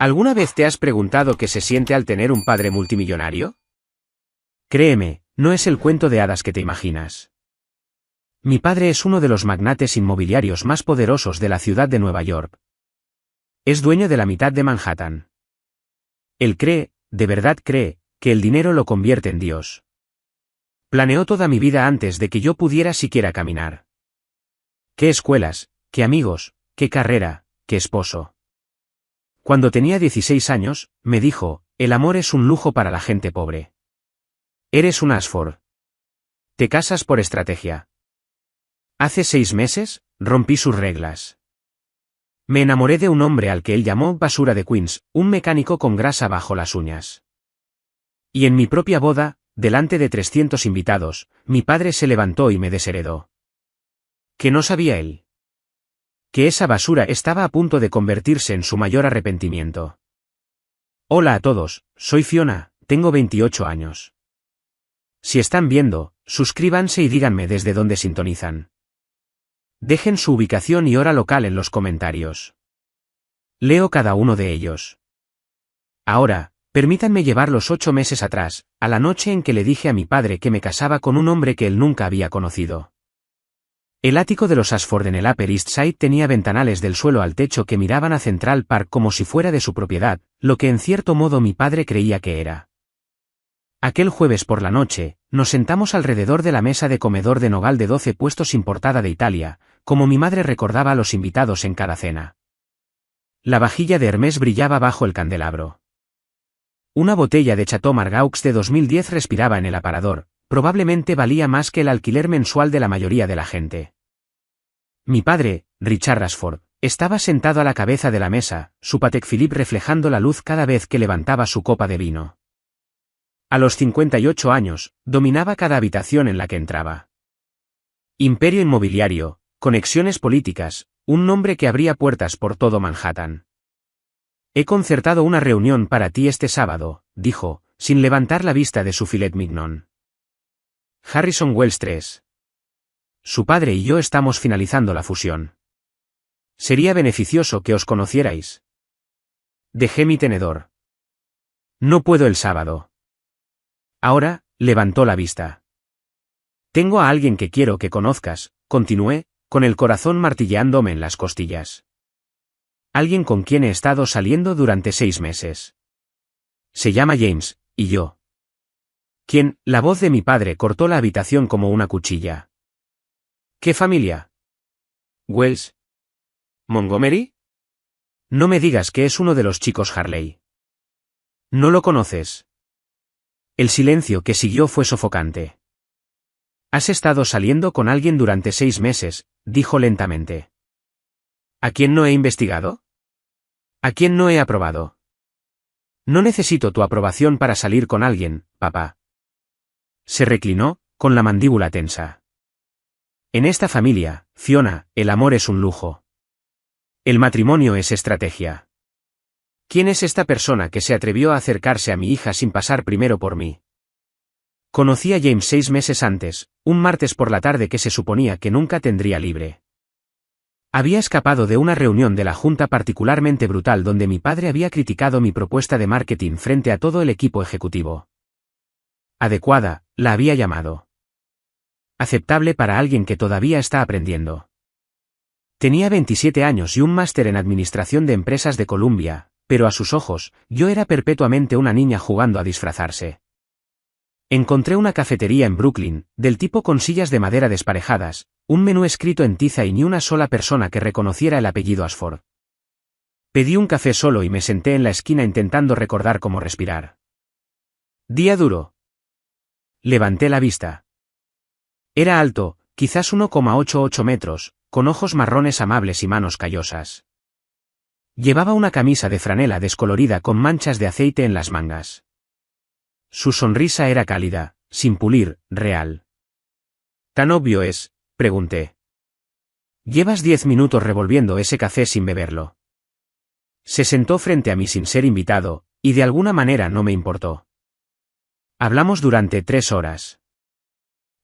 ¿Alguna vez te has preguntado qué se siente al tener un padre multimillonario? Créeme, no es el cuento de hadas que te imaginas. Mi padre es uno de los magnates inmobiliarios más poderosos de la ciudad de Nueva York. Es dueño de la mitad de Manhattan. Él cree, de verdad cree, que el dinero lo convierte en Dios. Planeó toda mi vida antes de que yo pudiera siquiera caminar. ¿Qué escuelas, qué amigos, qué carrera, qué esposo? Cuando tenía 16 años, me dijo, el amor es un lujo para la gente pobre. Eres un Ashford. Te casas por estrategia. Hace 6 meses, rompí sus reglas. Me enamoré de un hombre al que él llamó basura de Queens, un mecánico con grasa bajo las uñas. Y en mi propia boda, delante de 300 invitados, mi padre se levantó y me desheredó. ¿Qué no sabía él? Que esa basura estaba a punto de convertirse en su mayor arrepentimiento. Hola a todos, soy Fiona, tengo 28 años. Si están viendo, suscríbanse y díganme desde dónde sintonizan. Dejen su ubicación y hora local en los comentarios. Leo cada uno de ellos. Ahora, permítanme llevarlos 8 meses atrás, a la noche en que le dije a mi padre que me casaba con un hombre que él nunca había conocido. El ático de los Ashford en el Upper East Side tenía ventanales del suelo al techo que miraban a Central Park como si fuera de su propiedad, lo que en cierto modo mi padre creía que era. Aquel jueves por la noche, nos sentamos alrededor de la mesa de comedor de nogal de 12 puestos importada de Italia, como mi madre recordaba a los invitados en cada cena. La vajilla de Hermès brillaba bajo el candelabro. Una botella de Chateau Margaux de 2010 respiraba en el aparador, probablemente valía más que el alquiler mensual de la mayoría de la gente. Mi padre, Richard Ashford, estaba sentado a la cabeza de la mesa, su Patek Philippe reflejando la luz cada vez que levantaba su copa de vino. A los 58 años, dominaba cada habitación en la que entraba. Imperio inmobiliario, conexiones políticas, un nombre que abría puertas por todo Manhattan. He concertado una reunión para ti este sábado, dijo, sin levantar la vista de su filet mignon. Harrison Wells 3. Su padre y yo estamos finalizando la fusión. Sería beneficioso que os conocierais. Dejé mi tenedor. No puedo el sábado. Ahora, levantó la vista. Tengo a alguien que quiero que conozcas, continué, con el corazón martilleándome en las costillas. Alguien con quien he estado saliendo durante 6 meses. Se llama James, y yo. ¿Quién? La voz de mi padre cortó la habitación como una cuchilla. ¿Qué familia? ¿Wells? ¿Montgomery? No me digas que es uno de los chicos Harley. ¿No lo conoces? El silencio que siguió fue sofocante. Has estado saliendo con alguien durante 6 meses, dijo lentamente. ¿A quién no he investigado? ¿A quién no he aprobado? No necesito tu aprobación para salir con alguien, papá. Se reclinó, con la mandíbula tensa. En esta familia, Fiona, el amor es un lujo. El matrimonio es estrategia. ¿Quién es esta persona que se atrevió a acercarse a mi hija sin pasar primero por mí? Conocí a James 6 meses antes, un martes por la tarde que se suponía que nunca tendría libre. Había escapado de una reunión de la junta particularmente brutal donde mi padre había criticado mi propuesta de marketing frente a todo el equipo ejecutivo. Adecuada, la había llamado. Aceptable para alguien que todavía está aprendiendo. Tenía 27 años y un máster en administración de empresas de Columbia, pero a sus ojos, yo era perpetuamente una niña jugando a disfrazarse. Encontré una cafetería en Brooklyn, del tipo con sillas de madera desparejadas, un menú escrito en tiza y ni una sola persona que reconociera el apellido Ashford. Pedí un café solo y me senté en la esquina intentando recordar cómo respirar. Día duro. Levanté la vista. Era alto, quizás 1,88 metros, con ojos marrones amables y manos callosas. Llevaba una camisa de franela descolorida con manchas de aceite en las mangas. Su sonrisa era cálida, sin pulir, real. ¿Tan obvio es?, pregunté. Llevas 10 minutos revolviendo ese café sin beberlo. Se sentó frente a mí sin ser invitado, y de alguna manera no me importó. Hablamos durante 3 horas.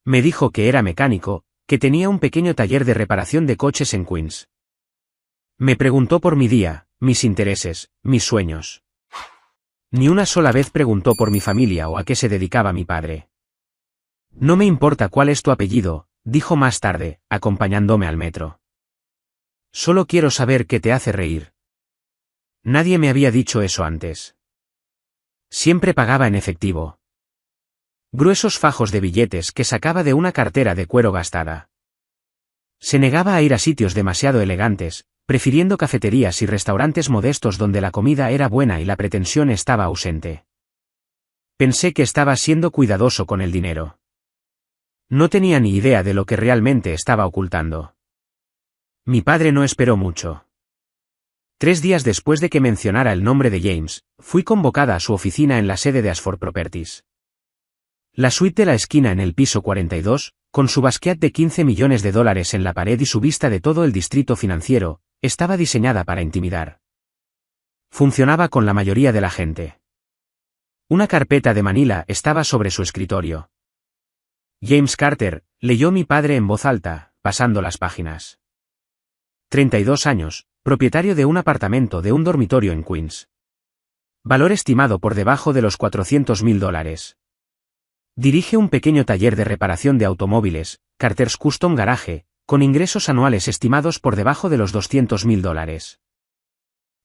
Me dijo que era mecánico, que tenía un pequeño taller de reparación de coches en Queens. Me preguntó por mi día, mis intereses, mis sueños. Ni una sola vez preguntó por mi familia o a qué se dedicaba mi padre. No me importa cuál es tu apellido, dijo más tarde, acompañándome al metro. Solo quiero saber qué te hace reír. Nadie me había dicho eso antes. Siempre pagaba en efectivo. Gruesos fajos de billetes que sacaba de una cartera de cuero gastada. Se negaba a ir a sitios demasiado elegantes, prefiriendo cafeterías y restaurantes modestos donde la comida era buena y la pretensión estaba ausente. Pensé que estaba siendo cuidadoso con el dinero. No tenía ni idea de lo que realmente estaba ocultando. Mi padre no esperó mucho. 3 días después de que mencionara el nombre de James, fui convocada a su oficina en la sede de Ashford Properties. La suite de la esquina en el piso 42, con su basquet de $15 millones en la pared y su vista de todo el distrito financiero, estaba diseñada para intimidar. Funcionaba con la mayoría de la gente. Una carpeta de Manila estaba sobre su escritorio. James Carter, leyó mi padre en voz alta, pasando las páginas. 32 años, propietario de un apartamento de un dormitorio en Queens. Valor estimado por debajo de los $400.000. Dirige un pequeño taller de reparación de automóviles, Carter's Custom Garage, con ingresos anuales estimados por debajo de los $200.000.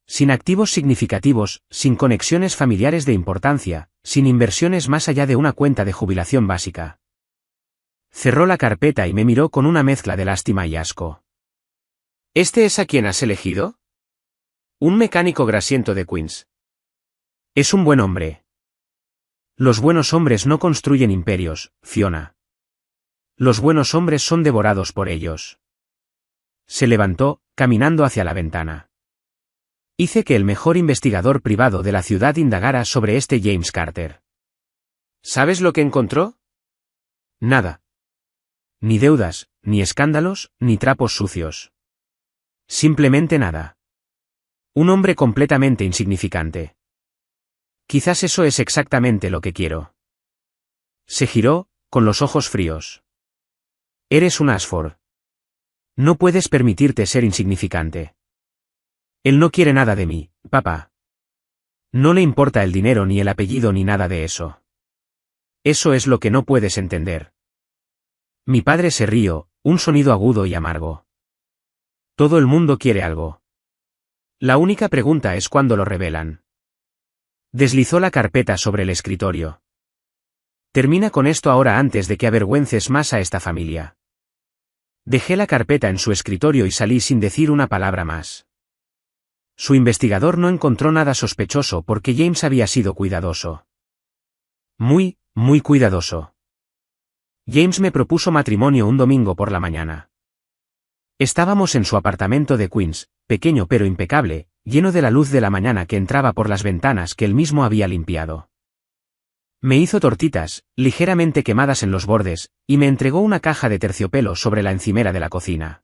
Sin activos significativos, sin conexiones familiares de importancia, sin inversiones más allá de una cuenta de jubilación básica. Cerró la carpeta y me miró con una mezcla de lástima y asco. ¿Este es a quien has elegido? Un mecánico grasiento de Queens. Es un buen hombre. Los buenos hombres no construyen imperios, Fiona. Los buenos hombres son devorados por ellos. Se levantó, caminando hacia la ventana. Hice que el mejor investigador privado de la ciudad indagara sobre este James Carter. ¿Sabes lo que encontró? Nada. Ni deudas, ni escándalos, ni trapos sucios. Simplemente nada. Un hombre completamente insignificante. Quizás eso es exactamente lo que quiero. Se giró, con los ojos fríos. Eres un Ashford. No puedes permitirte ser insignificante. Él no quiere nada de mí, papá. No le importa el dinero ni el apellido ni nada de eso. Eso es lo que no puedes entender. Mi padre se rió, un sonido agudo y amargo. Todo el mundo quiere algo. La única pregunta es cuándo lo revelan. Deslizó la carpeta sobre el escritorio. Termina con esto ahora antes de que avergüences más a esta familia. Dejé la carpeta en su escritorio y salí sin decir una palabra más. Su investigador no encontró nada sospechoso porque James había sido cuidadoso. Muy, muy cuidadoso. James me propuso matrimonio un domingo por la mañana. Estábamos en su apartamento de Queens, pequeño pero impecable, lleno de la luz de la mañana que entraba por las ventanas que él mismo había limpiado. Me hizo tortitas, ligeramente quemadas en los bordes, y me entregó una caja de terciopelo sobre la encimera de la cocina.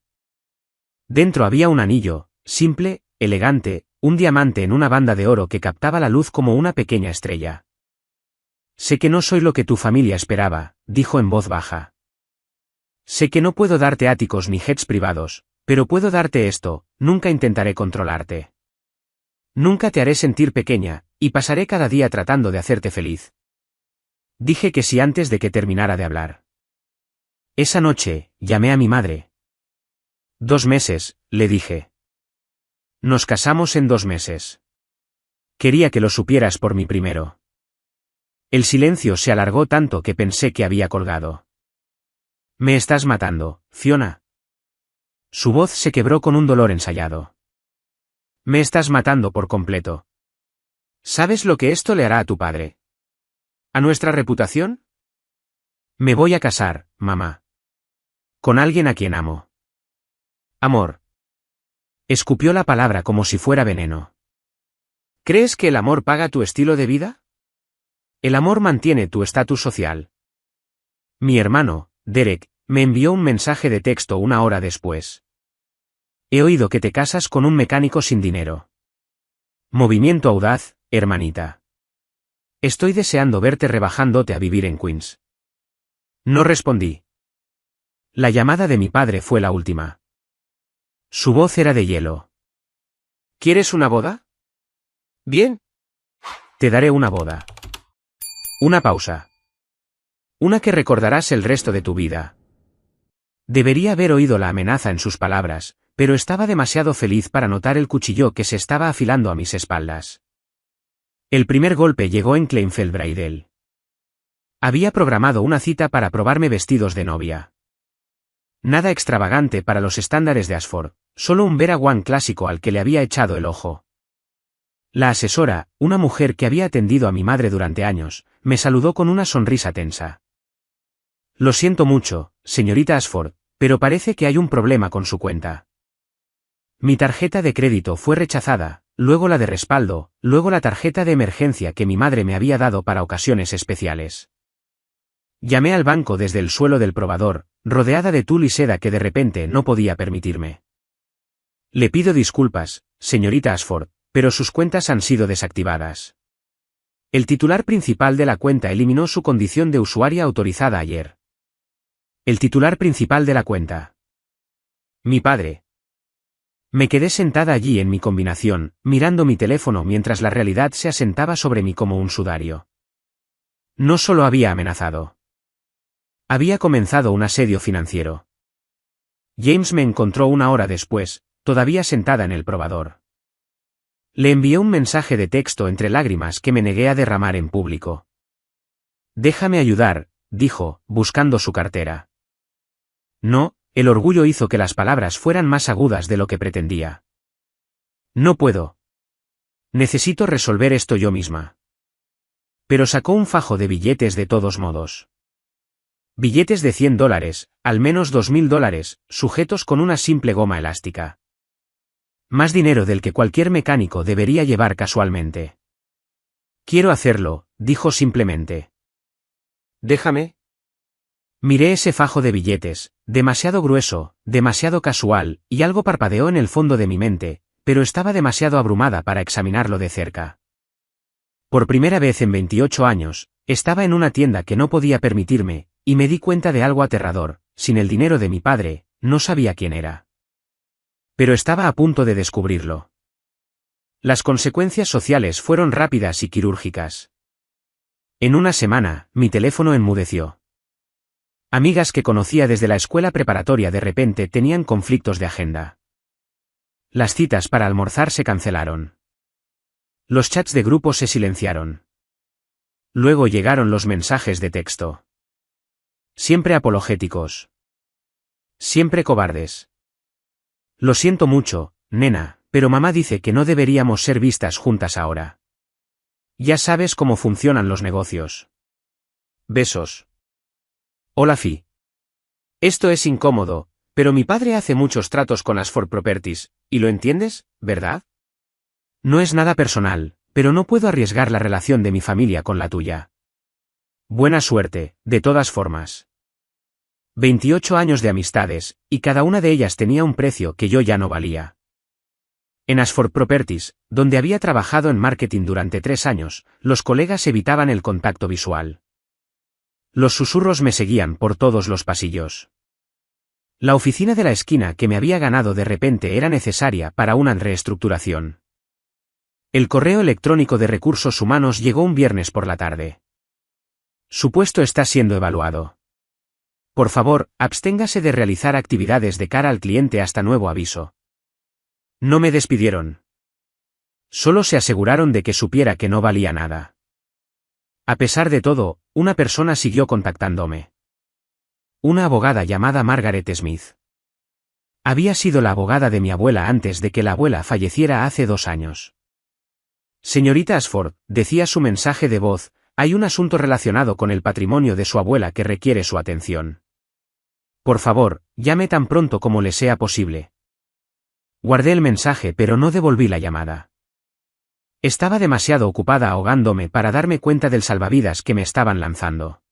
Dentro había un anillo, simple, elegante, un diamante en una banda de oro que captaba la luz como una pequeña estrella. Sé que no soy lo que tu familia esperaba, dijo en voz baja. Sé que no puedo darte áticos ni jets privados, pero puedo darte esto, nunca intentaré controlarte. Nunca te haré sentir pequeña, y pasaré cada día tratando de hacerte feliz. Dije que sí antes de que terminara de hablar. Esa noche, llamé a mi madre. 2 meses, le dije. Nos casamos en 2 meses. Quería que lo supieras por mí primero. El silencio se alargó tanto que pensé que había colgado. Me estás matando, Fiona. Su voz se quebró con un dolor ensayado. Me estás matando por completo. ¿Sabes lo que esto le hará a tu padre? ¿A nuestra reputación? Me voy a casar, mamá. Con alguien a quien amo. Amor. Escupió la palabra como si fuera veneno. ¿Crees que el amor paga tu estilo de vida? El amor mantiene tu estatus social. Mi hermano, Derek, me envió un mensaje de texto 1 hora después. He oído que te casas con un mecánico sin dinero. Movimiento audaz, hermanita. Estoy deseando verte rebajándote a vivir en Queens. No respondí. La llamada de mi padre fue la última. Su voz era de hielo. ¿Quieres una boda? Bien. Te daré una boda. Una pausa. Una que recordarás el resto de tu vida. Debería haber oído la amenaza en sus palabras, pero estaba demasiado feliz para notar el cuchillo que se estaba afilando a mis espaldas. El primer golpe llegó en Kleinfeld Bridal. Había programado una cita para probarme vestidos de novia. Nada extravagante para los estándares de Ashford, solo un Vera Wang clásico al que le había echado el ojo. La asesora, una mujer que había atendido a mi madre durante años, me saludó con una sonrisa tensa. Lo siento mucho, señorita Ashford, pero parece que hay un problema con su cuenta. Mi tarjeta de crédito fue rechazada, luego la de respaldo, luego la tarjeta de emergencia que mi madre me había dado para ocasiones especiales. Llamé al banco desde el suelo del probador, rodeada de tul y seda que de repente no podía permitirme. Le pido disculpas, señorita Ashford, pero sus cuentas han sido desactivadas. El titular principal de la cuenta eliminó su condición de usuaria autorizada ayer. El titular principal de la cuenta. Mi padre. Me quedé sentada allí en mi combinación, mirando mi teléfono mientras la realidad se asentaba sobre mí como un sudario. No solo había amenazado. Había comenzado un asedio financiero. James me encontró una hora después, todavía sentada en el probador. Le envié un mensaje de texto entre lágrimas que me negué a derramar en público. Déjame ayudar, dijo, buscando su cartera. No, el orgullo hizo que las palabras fueran más agudas de lo que pretendía. No puedo. Necesito resolver esto yo misma. Pero sacó un fajo de billetes de todos modos. Billetes de $100, al menos $2000, sujetos con una simple goma elástica. Más dinero del que cualquier mecánico debería llevar casualmente. Quiero hacerlo, dijo simplemente. Déjame. Miré ese fajo de billetes, demasiado grueso, demasiado casual, y algo parpadeó en el fondo de mi mente, pero estaba demasiado abrumada para examinarlo de cerca. Por primera vez en 28 años, estaba en una tienda que no podía permitirme, y me di cuenta de algo aterrador: sin el dinero de mi padre, no sabía quién era. Pero estaba a punto de descubrirlo. Las consecuencias sociales fueron rápidas y quirúrgicas. En una semana, mi teléfono enmudeció. Amigas que conocía desde la escuela preparatoria de repente tenían conflictos de agenda. Las citas para almorzar se cancelaron. Los chats de grupo se silenciaron. Luego llegaron los mensajes de texto. Siempre apologéticos. Siempre cobardes. Lo siento mucho, nena, pero mamá dice que no deberíamos ser vistas juntas ahora. Ya sabes cómo funcionan los negocios. Besos. Hola Fi. Esto es incómodo, pero mi padre hace muchos tratos con Ashford Properties, y lo entiendes, ¿verdad? No es nada personal, pero no puedo arriesgar la relación de mi familia con la tuya. Buena suerte, de todas formas. 28 años de amistades, y cada una de ellas tenía un precio que yo ya no valía. En Ashford Properties, donde había trabajado en marketing durante 3 años, los colegas evitaban el contacto visual. Los susurros me seguían por todos los pasillos. La oficina de la esquina que me había ganado de repente era necesaria para una reestructuración. El correo electrónico de recursos humanos llegó un viernes por la tarde. Su puesto está siendo evaluado. Por favor, absténgase de realizar actividades de cara al cliente hasta nuevo aviso. No me despidieron. Solo se aseguraron de que supiera que no valía nada. A pesar de todo, una persona siguió contactándome. Una abogada llamada Margaret Smith. Había sido la abogada de mi abuela antes de que la abuela falleciera hace 2 años. Señorita Ashford, decía su mensaje de voz, hay un asunto relacionado con el patrimonio de su abuela que requiere su atención. Por favor, llame tan pronto como le sea posible. Guardé el mensaje pero no devolví la llamada. Estaba demasiado ocupada ahogándome para darme cuenta del salvavidas que me estaban lanzando.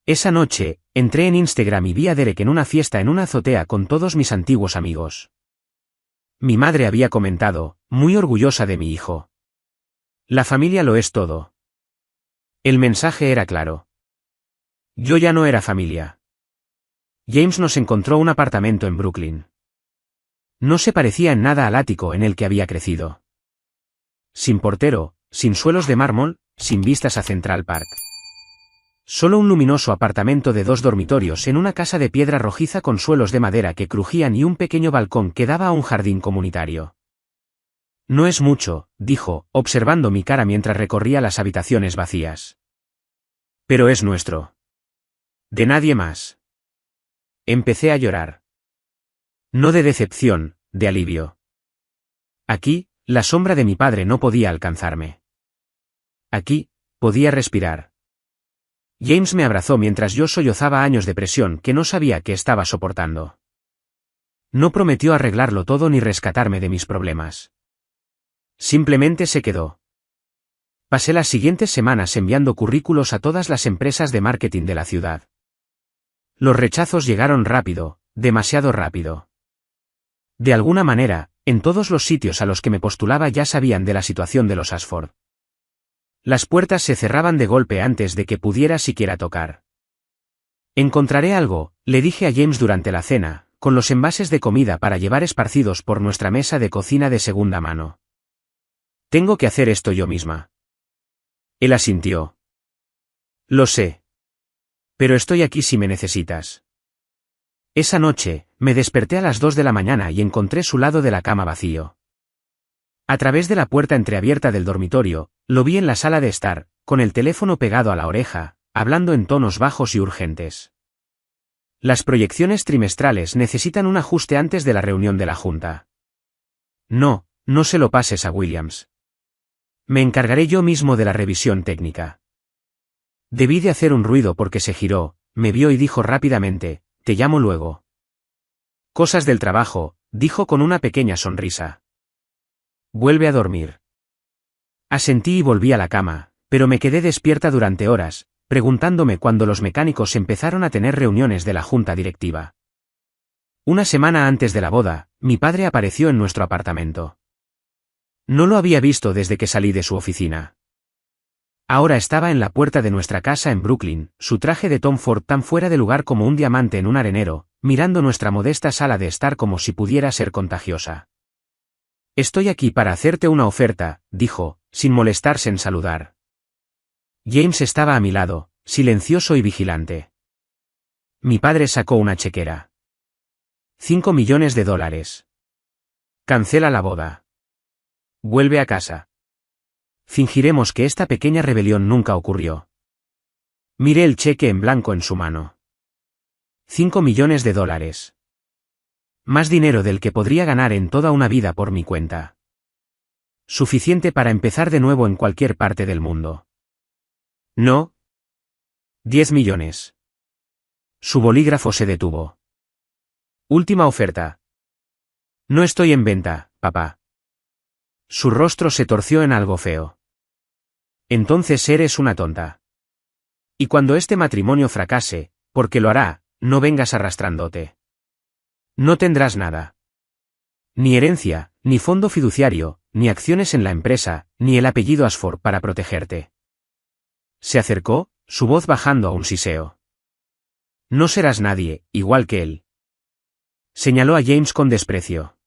Esa noche, entré en Instagram y vi a Derek en una fiesta en una azotea con todos mis antiguos amigos. Mi madre había comentado, muy orgullosa de mi hijo. La familia lo es todo. El mensaje era claro. Yo ya no era familia. James nos encontró un apartamento en Brooklyn. No se parecía en nada al ático en el que había crecido. Sin portero, sin suelos de mármol, sin vistas a Central Park. Solo un luminoso apartamento de 2 dormitorios en una casa de piedra rojiza con suelos de madera que crujían y un pequeño balcón que daba a un jardín comunitario. No es mucho, dijo, observando mi cara mientras recorría las habitaciones vacías. Pero es nuestro. De nadie más. Empecé a llorar. No de decepción, de alivio. Aquí, la sombra de mi padre no podía alcanzarme. Aquí, podía respirar. James me abrazó mientras yo sollozaba años de presión que no sabía que estaba soportando. No prometió arreglarlo todo ni rescatarme de mis problemas. Simplemente se quedó. Pasé las siguientes semanas enviando currículos a todas las empresas de marketing de la ciudad. Los rechazos llegaron rápido, demasiado rápido. De alguna manera, en todos los sitios a los que me postulaba ya sabían de la situación de los Ashford. Las puertas se cerraban de golpe antes de que pudiera siquiera tocar. Encontraré algo, le dije a James durante la cena, con los envases de comida para llevar esparcidos por nuestra mesa de cocina de segunda mano. Tengo que hacer esto yo misma. Él asintió. Lo sé. Pero estoy aquí si me necesitas. Esa noche, me desperté a las 2 de la mañana y encontré su lado de la cama vacío. A través de la puerta entreabierta del dormitorio, lo vi en la sala de estar, con el teléfono pegado a la oreja, hablando en tonos bajos y urgentes. Las proyecciones trimestrales necesitan un ajuste antes de la reunión de la junta. No, no se lo pases a Williams. Me encargaré yo mismo de la revisión técnica. Debí de hacer un ruido porque se giró, me vio y dijo rápidamente, te llamo luego. Cosas del trabajo, dijo con una pequeña sonrisa. Vuelve a dormir. Asentí y volví a la cama, pero me quedé despierta durante horas, preguntándome cuándo los mecánicos empezaron a tener reuniones de la junta directiva. Una semana antes de la boda, mi padre apareció en nuestro apartamento. No lo había visto desde que salí de su oficina. Ahora estaba en la puerta de nuestra casa en Brooklyn, su traje de Tom Ford tan fuera de lugar como un diamante en un arenero, mirando nuestra modesta sala de estar como si pudiera ser contagiosa. Estoy aquí para hacerte una oferta, dijo, sin molestarse en saludar. James estaba a mi lado, silencioso y vigilante. Mi padre sacó una chequera. $5 millones. Cancela la boda. Vuelve a casa. Fingiremos que esta pequeña rebelión nunca ocurrió. Miré el cheque en blanco en su mano. $5 millones. Más dinero del que podría ganar en toda una vida por mi cuenta. Suficiente para empezar de nuevo en cualquier parte del mundo. No. 10 millones. Su bolígrafo se detuvo. Última oferta. No estoy en venta, papá. Su rostro se torció en algo feo. Entonces eres una tonta. Y cuando este matrimonio fracase, porque lo hará, no vengas arrastrándote. No tendrás nada. Ni herencia, ni fondo fiduciario, ni acciones en la empresa, ni el apellido Ashford para protegerte. Se acercó, su voz bajando a un siseo. No serás nadie, igual que él. Señaló a James con desprecio.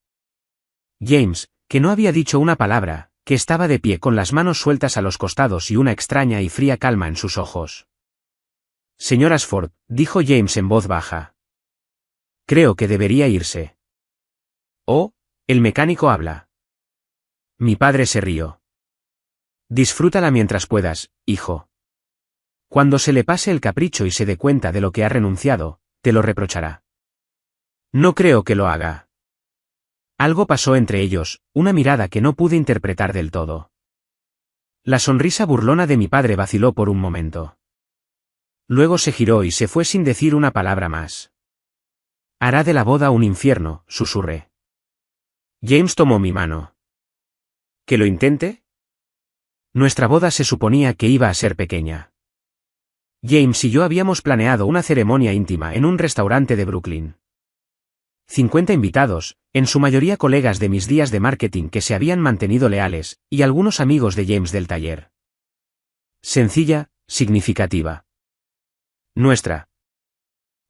James, que no había dicho una palabra, que estaba de pie con las manos sueltas a los costados y una extraña y fría calma en sus ojos. Señor Ashford, dijo James en voz baja. Creo que debería irse. Oh, el mecánico habla. Mi padre se rió. Disfrútala mientras puedas, hijo. Cuando se le pase el capricho y se dé cuenta de lo que ha renunciado, te lo reprochará. No creo que lo haga. Algo pasó entre ellos, una mirada que no pude interpretar del todo. La sonrisa burlona de mi padre vaciló por un momento. Luego se giró y se fue sin decir una palabra más. Hará de la boda un infierno, susurré. James tomó mi mano. ¿Que lo intente? Nuestra boda se suponía que iba a ser pequeña. James y yo habíamos planeado una ceremonia íntima en un restaurante de Brooklyn. 50 invitados, en su mayoría colegas de mis días de marketing que se habían mantenido leales, y algunos amigos de James del taller. Sencilla, significativa. Nuestra.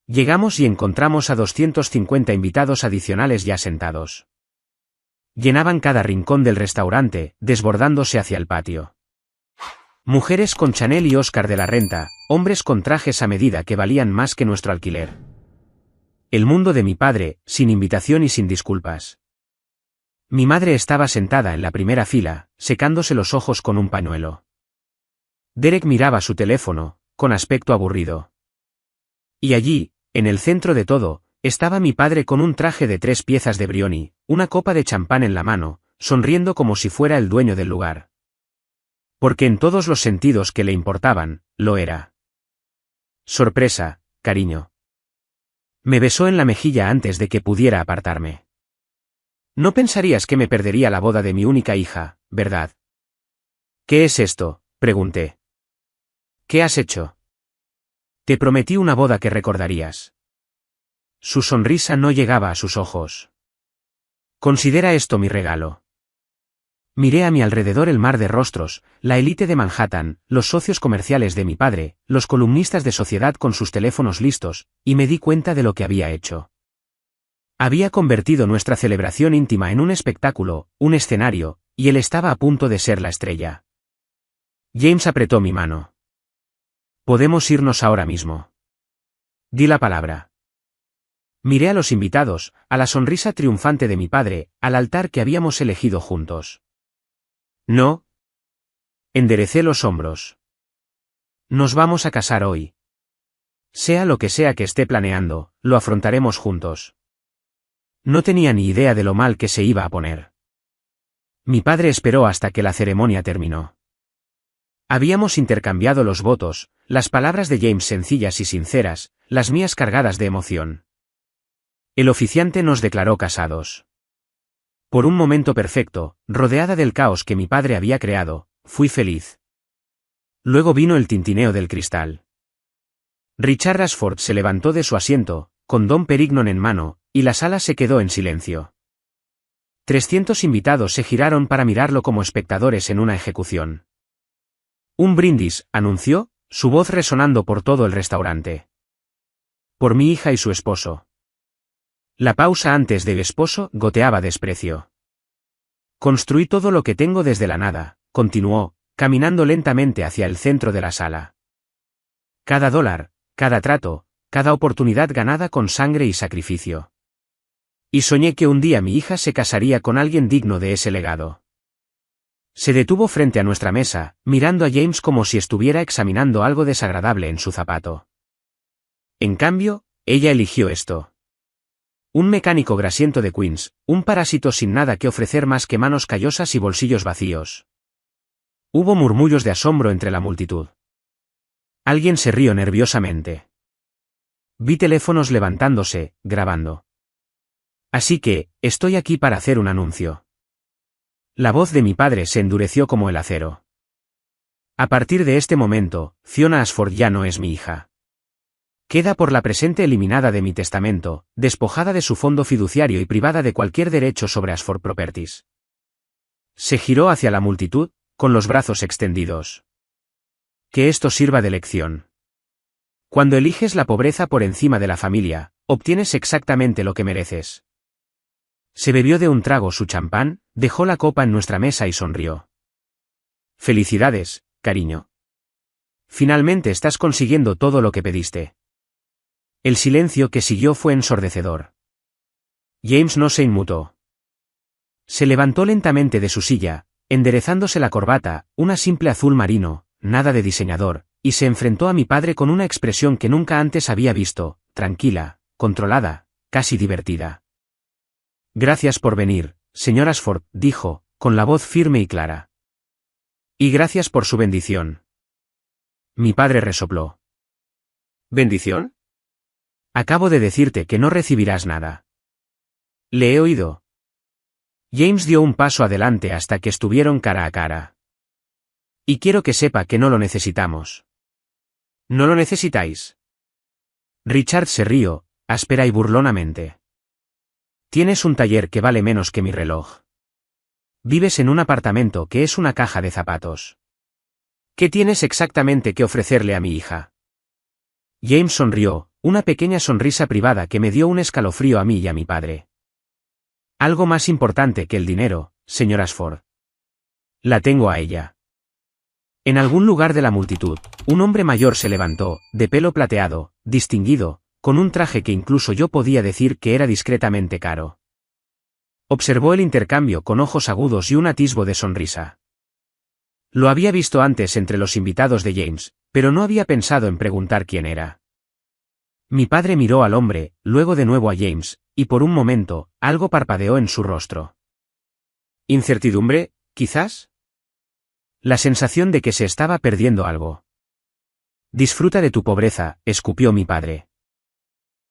Llegamos y encontramos a 250 invitados adicionales ya sentados. Llenaban cada rincón del restaurante, desbordándose hacia el patio. Mujeres con Chanel y Oscar de la Renta, hombres con trajes a medida que valían más que nuestro alquiler. El mundo de mi padre, sin invitación y sin disculpas. Mi madre estaba sentada en la primera fila, secándose los ojos con un pañuelo. Derek miraba su teléfono, con aspecto aburrido. Y allí, en el centro de todo, estaba mi padre con un traje de 3 piezas de Brioni, una copa de champán en la mano, sonriendo como si fuera el dueño del lugar. Porque en todos los sentidos que le importaban, lo era. Sorpresa, cariño. Me besó en la mejilla antes de que pudiera apartarme. No pensarías que me perdería la boda de mi única hija, ¿verdad? ¿Qué es esto?, pregunté. ¿Qué has hecho? Te prometí una boda que recordarías. Su sonrisa no llegaba a sus ojos. Considera esto mi regalo. Miré a mi alrededor el mar de rostros, la élite de Manhattan, los socios comerciales de mi padre, los columnistas de sociedad con sus teléfonos listos, y me di cuenta de lo que había hecho. Había convertido nuestra celebración íntima en un espectáculo, un escenario, y él estaba a punto de ser la estrella. James apretó mi mano. Podemos irnos ahora mismo. Di la palabra. Miré a los invitados, a la sonrisa triunfante de mi padre, al altar que habíamos elegido juntos. No. Enderecé los hombros. Nos vamos a casar hoy. Sea lo que sea que esté planeando, lo afrontaremos juntos. No tenía ni idea de lo mal que se iba a poner. Mi padre esperó hasta que la ceremonia terminó. Habíamos intercambiado los votos, las palabras de James sencillas y sinceras, las mías cargadas de emoción. El oficiante nos declaró casados. Por un momento perfecto, rodeada del caos que mi padre había creado, fui feliz. Luego vino el tintineo del cristal. Richard Ashford se levantó de su asiento, con Dom Perignon en mano, y la sala se quedó en silencio. 300 invitados se giraron para mirarlo como espectadores en una ejecución. Un brindis, anunció, su voz resonando por todo el restaurante. Por mi hija y su esposo. La pausa antes de esposo goteaba desprecio. Construí todo lo que tengo desde la nada, continuó, caminando lentamente hacia el centro de la sala. Cada dólar, cada trato, cada oportunidad ganada con sangre y sacrificio. Y soñé que un día mi hija se casaría con alguien digno de ese legado. Se detuvo frente a nuestra mesa, mirando a James como si estuviera examinando algo desagradable en su zapato. En cambio, ella eligió esto. Un mecánico grasiento de Queens, un parásito sin nada que ofrecer más que manos callosas y bolsillos vacíos. Hubo murmullos de asombro entre la multitud. Alguien se rió nerviosamente. Vi teléfonos levantándose, grabando. Así que, estoy aquí para hacer un anuncio. La voz de mi padre se endureció como el acero. A partir de este momento, Fiona Ashford ya no es mi hija. Queda por la presente eliminada de mi testamento, despojada de su fondo fiduciario y privada de cualquier derecho sobre Ashford Properties. Se giró hacia la multitud, con los brazos extendidos. Que esto sirva de lección. Cuando eliges la pobreza por encima de la familia, obtienes exactamente lo que mereces. Se bebió de un trago su champán, dejó la copa en nuestra mesa y sonrió. Felicidades, cariño. Finalmente estás consiguiendo todo lo que pediste. El silencio que siguió fue ensordecedor. James no se inmutó. Se levantó lentamente de su silla, enderezándose la corbata, una simple azul marino, nada de diseñador, y se enfrentó a mi padre con una expresión que nunca antes había visto, tranquila, controlada, casi divertida. Gracias por venir, señor Ashford, dijo, con la voz firme y clara. Y gracias por su bendición. Mi padre resopló. ¿Bendición? Acabo de decirte que no recibirás nada. Le he oído. James dio un paso adelante hasta que estuvieron cara a cara. Y quiero que sepa que no lo necesitamos. ¿No lo necesitáis? Richard se rió, áspera y burlonamente. Tienes un taller que vale menos que mi reloj. Vives en un apartamento que es una caja de zapatos. ¿Qué tienes exactamente que ofrecerle a mi hija? James sonrió, una pequeña sonrisa privada que me dio un escalofrío a mí y a mi padre. Algo más importante que el dinero, señor Ashford. La tengo a ella. En algún lugar de la multitud, un hombre mayor se levantó, de pelo plateado, distinguido, con un traje que incluso yo podía decir que era discretamente caro. Observó el intercambio con ojos agudos y un atisbo de sonrisa. Lo había visto antes entre los invitados de James, pero no había pensado en preguntar quién era. Mi padre miró al hombre, luego de nuevo a James, y por un momento, algo parpadeó en su rostro. ¿Incertidumbre, quizás? La sensación de que se estaba perdiendo algo. Disfruta de tu pobreza, escupió mi padre.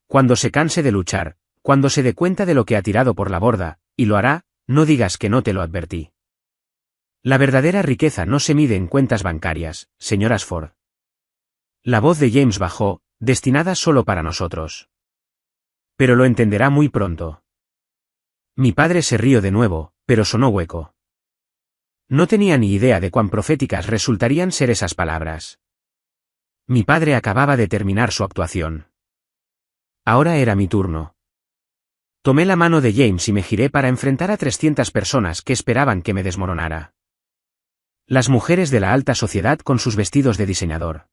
Cuando se canse de luchar, cuando se dé cuenta de lo que ha tirado por la borda, y lo hará, no digas que no te lo advertí. La verdadera riqueza no se mide en cuentas bancarias, señor Ashford. La voz de James bajó, destinada solo para nosotros. Pero lo entenderá muy pronto. Mi padre se rió de nuevo, pero sonó hueco. No tenía ni idea de cuán proféticas resultarían ser esas palabras. Mi padre acababa de terminar su actuación. Ahora era mi turno. Tomé la mano de James y me giré para enfrentar a 300 personas que esperaban que me desmoronara. Las mujeres de la alta sociedad con sus vestidos de diseñador.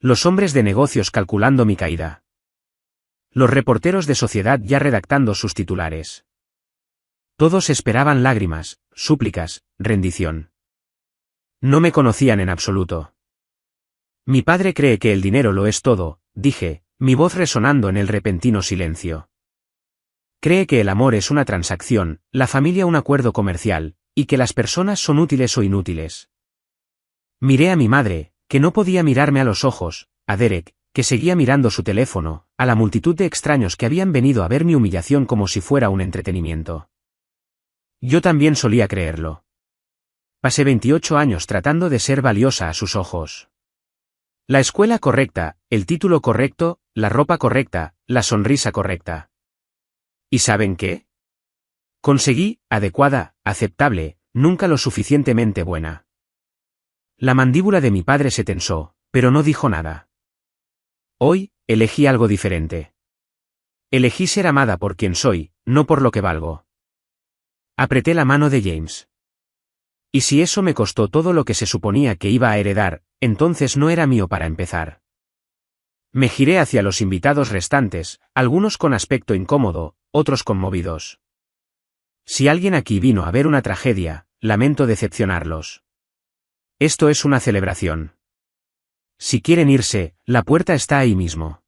Los hombres de negocios calculando mi caída. Los reporteros de sociedad ya redactando sus titulares. Todos esperaban lágrimas, súplicas, rendición. No me conocían en absoluto. Mi padre cree que el dinero lo es todo, dije, mi voz resonando en el repentino silencio. Cree que el amor es una transacción, la familia un acuerdo comercial, y que las personas son útiles o inútiles. Miré a mi madre, que no podía mirarme a los ojos, a Derek, que seguía mirando su teléfono, a la multitud de extraños que habían venido a ver mi humillación como si fuera un entretenimiento. Yo también solía creerlo. Pasé 28 años tratando de ser valiosa a sus ojos. La escuela correcta, el título correcto, la ropa correcta, la sonrisa correcta. ¿Y saben qué? Conseguí, adecuada, aceptable, nunca lo suficientemente buena. La mandíbula de mi padre se tensó, pero no dijo nada. Hoy, elegí algo diferente. Elegí ser amada por quien soy, no por lo que valgo. Apreté la mano de James. Y si eso me costó todo lo que se suponía que iba a heredar, entonces no era mío para empezar. Me giré hacia los invitados restantes, algunos con aspecto incómodo, otros conmovidos. Si alguien aquí vino a ver una tragedia, lamento decepcionarlos. Esto es una celebración. Si quieren irse, la puerta está ahí mismo.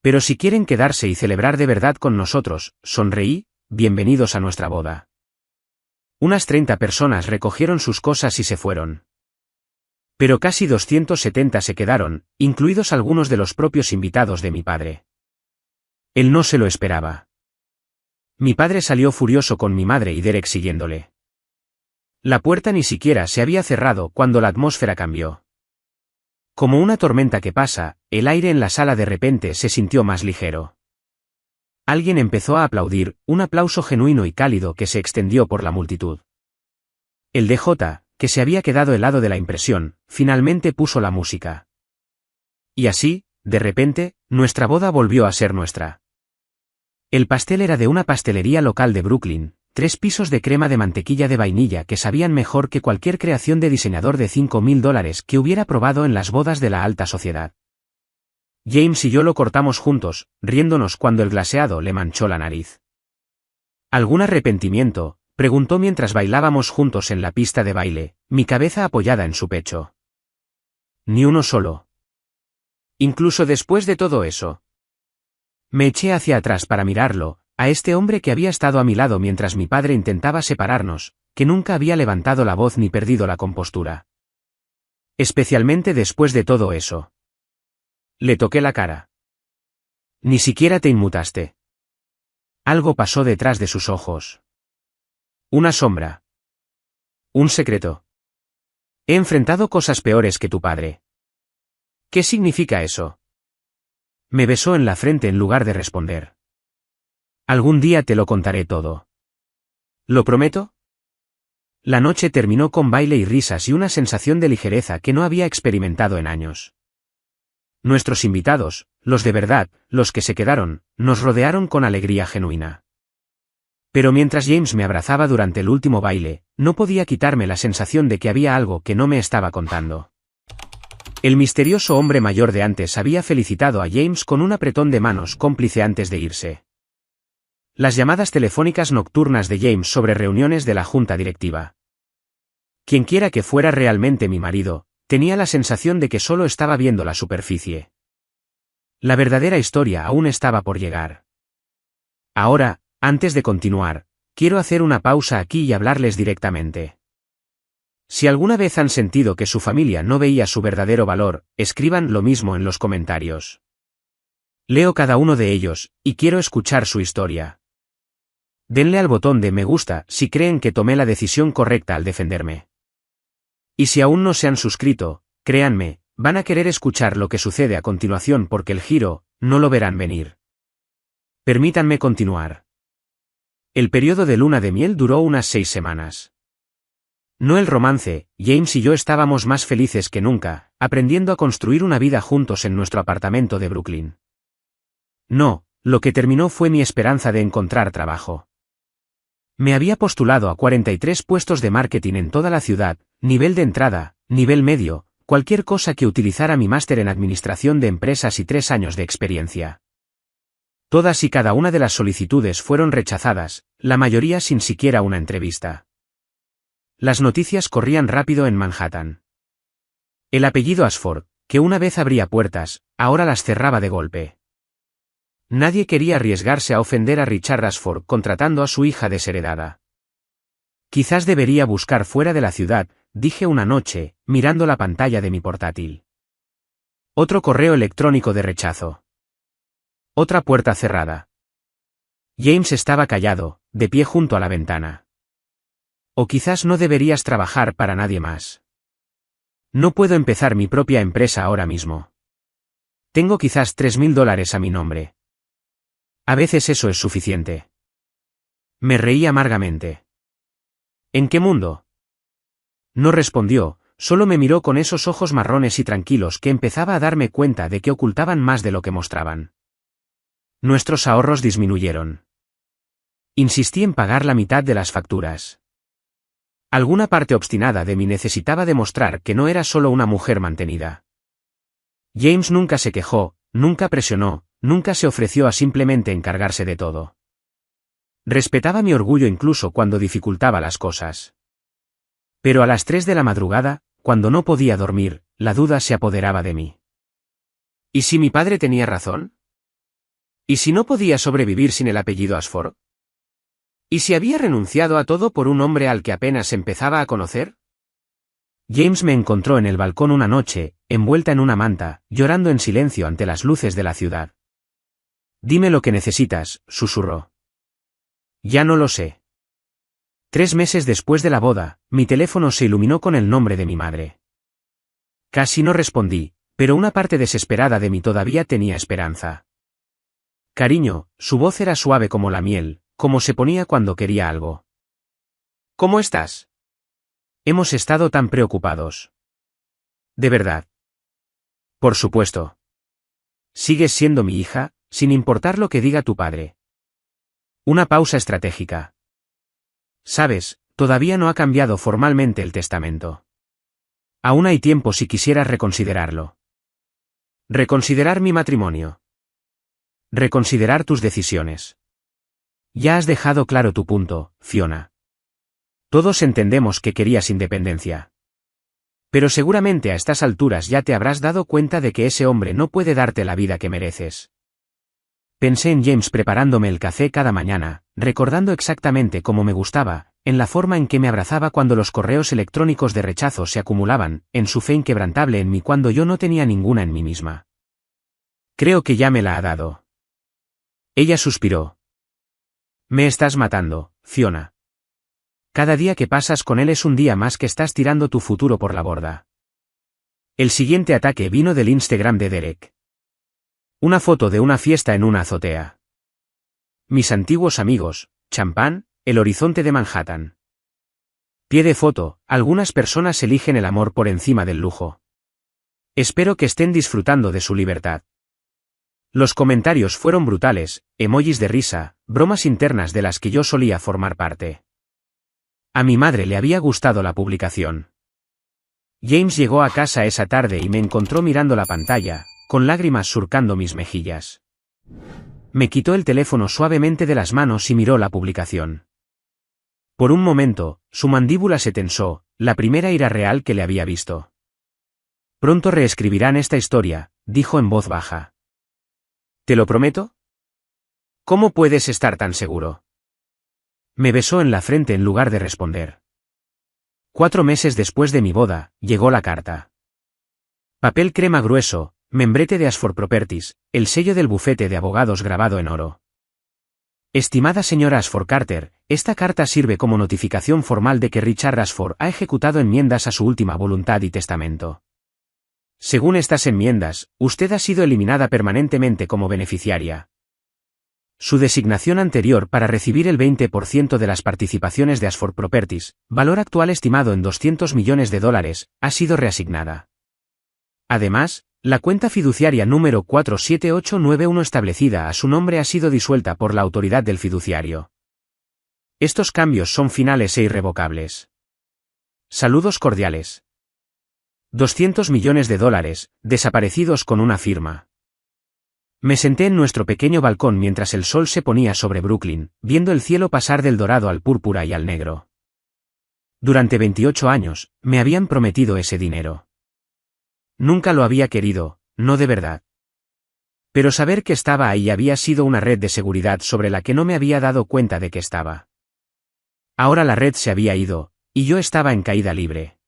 Pero si quieren quedarse y celebrar de verdad con nosotros, sonreí, bienvenidos a nuestra boda. Unas 30 personas recogieron sus cosas y se fueron. Pero casi 270 se quedaron, incluidos algunos de los propios invitados de mi padre. Él no se lo esperaba. Mi padre salió furioso con mi madre y Derek siguiéndole. La puerta ni siquiera se había cerrado cuando la atmósfera cambió. Como una tormenta que pasa, el aire en la sala de repente se sintió más ligero. Alguien empezó a aplaudir, un aplauso genuino y cálido que se extendió por la multitud. El DJ, que se había quedado helado de la impresión, finalmente puso la música. Y así, de repente, nuestra boda volvió a ser nuestra. El pastel era de una pastelería local de Brooklyn, 3 pisos de crema de mantequilla de vainilla que sabían mejor que cualquier creación de diseñador de $5.000 que hubiera probado en las bodas de la alta sociedad. James y yo lo cortamos juntos, riéndonos cuando el glaseado le manchó la nariz. ¿Algún arrepentimiento?, preguntó mientras bailábamos juntos en la pista de baile, mi cabeza apoyada en su pecho. Ni uno solo. Incluso después de todo eso. Me eché hacia atrás para mirarlo, a este hombre que había estado a mi lado mientras mi padre intentaba separarnos, que nunca había levantado la voz ni perdido la compostura. Especialmente después de todo eso. Le toqué la cara. Ni siquiera te inmutaste. Algo pasó detrás de sus ojos. Una sombra. Un secreto. He enfrentado cosas peores que tu padre. ¿Qué significa eso? Me besó en la frente en lugar de responder. Algún día te lo contaré todo. ¿Lo prometo? La noche terminó con baile y risas y una sensación de ligereza que no había experimentado en años. Nuestros invitados, los de verdad, los que se quedaron, nos rodearon con alegría genuina. Pero mientras James me abrazaba durante el último baile, no podía quitarme la sensación de que había algo que no me estaba contando. El misterioso hombre mayor de antes había felicitado a James con un apretón de manos cómplice antes de irse. Las llamadas telefónicas nocturnas de James sobre reuniones de la junta directiva. Quienquiera que fuera realmente mi marido, tenía la sensación de que solo estaba viendo la superficie. La verdadera historia aún estaba por llegar. Ahora, antes de continuar, quiero hacer una pausa aquí y hablarles directamente. Si alguna vez han sentido que su familia no veía su verdadero valor, escriban lo mismo en los comentarios. Leo cada uno de ellos, y quiero escuchar su historia. Denle al botón de me gusta si creen que tomé la decisión correcta al defenderme. Y si aún no se han suscrito, créanme, van a querer escuchar lo que sucede a continuación porque el giro, no lo verán venir. Permítanme continuar. El periodo de luna de miel duró unas 6 semanas. No el romance, James y yo estábamos más felices que nunca, aprendiendo a construir una vida juntos en nuestro apartamento de Brooklyn. No, lo que terminó fue mi esperanza de encontrar trabajo. Me había postulado a 43 puestos de marketing en toda la ciudad, nivel de entrada, nivel medio, cualquier cosa que utilizara mi máster en administración de empresas y 3 años de experiencia. Todas y cada una de las solicitudes fueron rechazadas, la mayoría sin siquiera una entrevista. Las noticias corrían rápido en Manhattan. El apellido Ashford, que una vez abría puertas, ahora las cerraba de golpe. Nadie quería arriesgarse a ofender a Richard Ashford contratando a su hija desheredada. Quizás debería buscar fuera de la ciudad, dije una noche, mirando la pantalla de mi portátil. Otro correo electrónico de rechazo. Otra puerta cerrada. James estaba callado, de pie junto a la ventana. O quizás no deberías trabajar para nadie más. No puedo empezar mi propia empresa ahora mismo. Tengo quizás $3.000 a mi nombre. A veces eso es suficiente. Me reí amargamente. ¿En qué mundo? No respondió, solo me miró con esos ojos marrones y tranquilos que empezaba a darme cuenta de que ocultaban más de lo que mostraban. Nuestros ahorros disminuyeron. Insistí en pagar la mitad de las facturas. Alguna parte obstinada de mí necesitaba demostrar que no era solo una mujer mantenida. James nunca se quejó, nunca presionó, nunca se ofreció a simplemente encargarse de todo. Respetaba mi orgullo incluso cuando dificultaba las cosas. Pero a las 3 de la madrugada, cuando no podía dormir, la duda se apoderaba de mí. ¿Y si mi padre tenía razón? ¿Y si no podía sobrevivir sin el apellido Ashford? ¿Y si había renunciado a todo por un hombre al que apenas empezaba a conocer? James me encontró en el balcón una noche, envuelta en una manta, llorando en silencio ante las luces de la ciudad. Dime lo que necesitas, susurró. Ya no lo sé. 3 meses después de la boda, mi teléfono se iluminó con el nombre de mi madre. Casi no respondí, pero una parte desesperada de mí todavía tenía esperanza. Cariño, su voz era suave como la miel, como se ponía cuando quería algo. ¿Cómo estás? Hemos estado tan preocupados. ¿De verdad? Por supuesto. Sigues siendo mi hija, sin importar lo que diga tu padre. Una pausa estratégica. Sabes, todavía no ha cambiado formalmente el testamento. Aún hay tiempo si quisieras reconsiderarlo. Reconsiderar mi matrimonio. Reconsiderar tus decisiones. Ya has dejado claro tu punto, Fiona. Todos entendemos que querías independencia. Pero seguramente a estas alturas ya te habrás dado cuenta de que ese hombre no puede darte la vida que mereces. Pensé en James preparándome el café cada mañana, recordando exactamente cómo me gustaba, en la forma en que me abrazaba cuando los correos electrónicos de rechazo se acumulaban, en su fe inquebrantable en mí cuando yo no tenía ninguna en mí misma. Creo que ya me la ha dado. Ella suspiró. Me estás matando, Fiona. Cada día que pasas con él es un día más que estás tirando tu futuro por la borda. El siguiente ataque vino del Instagram de Derek. Una foto de una fiesta en una azotea. Mis antiguos amigos, champán, el horizonte de Manhattan. Pie de foto, algunas personas eligen el amor por encima del lujo. Espero que estén disfrutando de su libertad. Los comentarios fueron brutales, emojis de risa, bromas internas de las que yo solía formar parte. A mi madre le había gustado la publicación. James llegó a casa esa tarde y me encontró mirando la pantalla, con lágrimas surcando mis mejillas. Me quitó el teléfono suavemente de las manos y miró la publicación. Por un momento, su mandíbula se tensó, la primera ira real que le había visto. Pronto reescribirán esta historia, dijo en voz baja. ¿Te lo prometo? ¿Cómo puedes estar tan seguro? Me besó en la frente en lugar de responder. 4 meses después de mi boda, llegó la carta. Papel crema grueso, membrete de Ashford Properties, el sello del bufete de abogados grabado en oro. Estimada señora Ashford Carter, esta carta sirve como notificación formal de que Richard Ashford ha ejecutado enmiendas a su última voluntad y testamento. Según estas enmiendas, usted ha sido eliminada permanentemente como beneficiaria. Su designación anterior para recibir el 20% de las participaciones de Ashford Properties, valor actual estimado en $200 millones, ha sido reasignada. Además, la cuenta fiduciaria número 47891 establecida a su nombre ha sido disuelta por la autoridad del fiduciario. Estos cambios son finales e irrevocables. Saludos cordiales. $200 millones, desaparecidos con una firma. Me senté en nuestro pequeño balcón mientras el sol se ponía sobre Brooklyn, viendo el cielo pasar del dorado al púrpura y al negro. Durante 28 años, me habían prometido ese dinero. Nunca lo había querido, no de verdad. Pero saber que estaba ahí había sido una red de seguridad sobre la que no me había dado cuenta de que estaba. Ahora la red se había ido, y yo estaba en caída libre.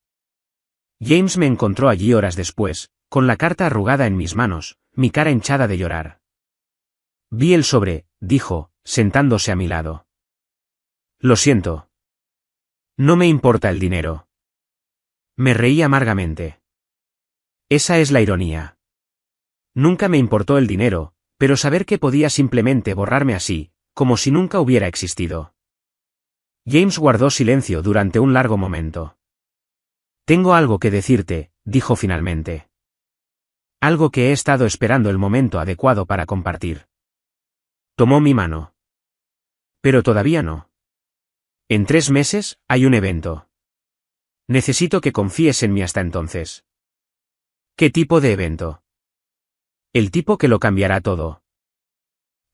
James me encontró allí horas después, con la carta arrugada en mis manos, mi cara hinchada de llorar. Vi el sobre, dijo, sentándose a mi lado. Lo siento. No me importa el dinero. Me reí amargamente. Esa es la ironía. Nunca me importó el dinero, pero saber que podía simplemente borrarme así, como si nunca hubiera existido. James guardó silencio durante un largo momento. Tengo algo que decirte, dijo finalmente. Algo que he estado esperando el momento adecuado para compartir. Tomó mi mano. Pero todavía no. En 3 meses, hay un evento. Necesito que confíes en mí hasta entonces. ¿Qué tipo de evento? El tipo que lo cambiará todo.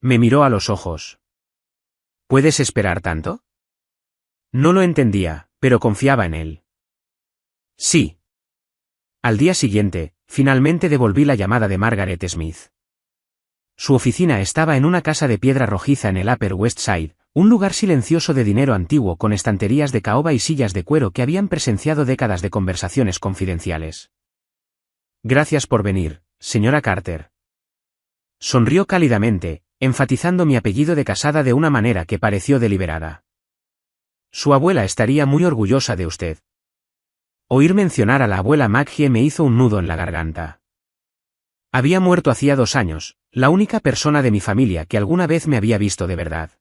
Me miró a los ojos. ¿Puedes esperar tanto? No lo entendía, pero confiaba en él. Sí. Al día siguiente, finalmente devolví la llamada de Margaret Smith. Su oficina estaba en una casa de piedra rojiza en el Upper West Side, un lugar silencioso de dinero antiguo con estanterías de caoba y sillas de cuero que habían presenciado décadas de conversaciones confidenciales. Gracias por venir, señora Carter. Sonrió cálidamente, enfatizando mi apellido de casada de una manera que pareció deliberada. Su abuela estaría muy orgullosa de usted. Oír mencionar a la abuela Maggie me hizo un nudo en la garganta. Había muerto hacía 2 años, la única persona de mi familia que alguna vez me había visto de verdad.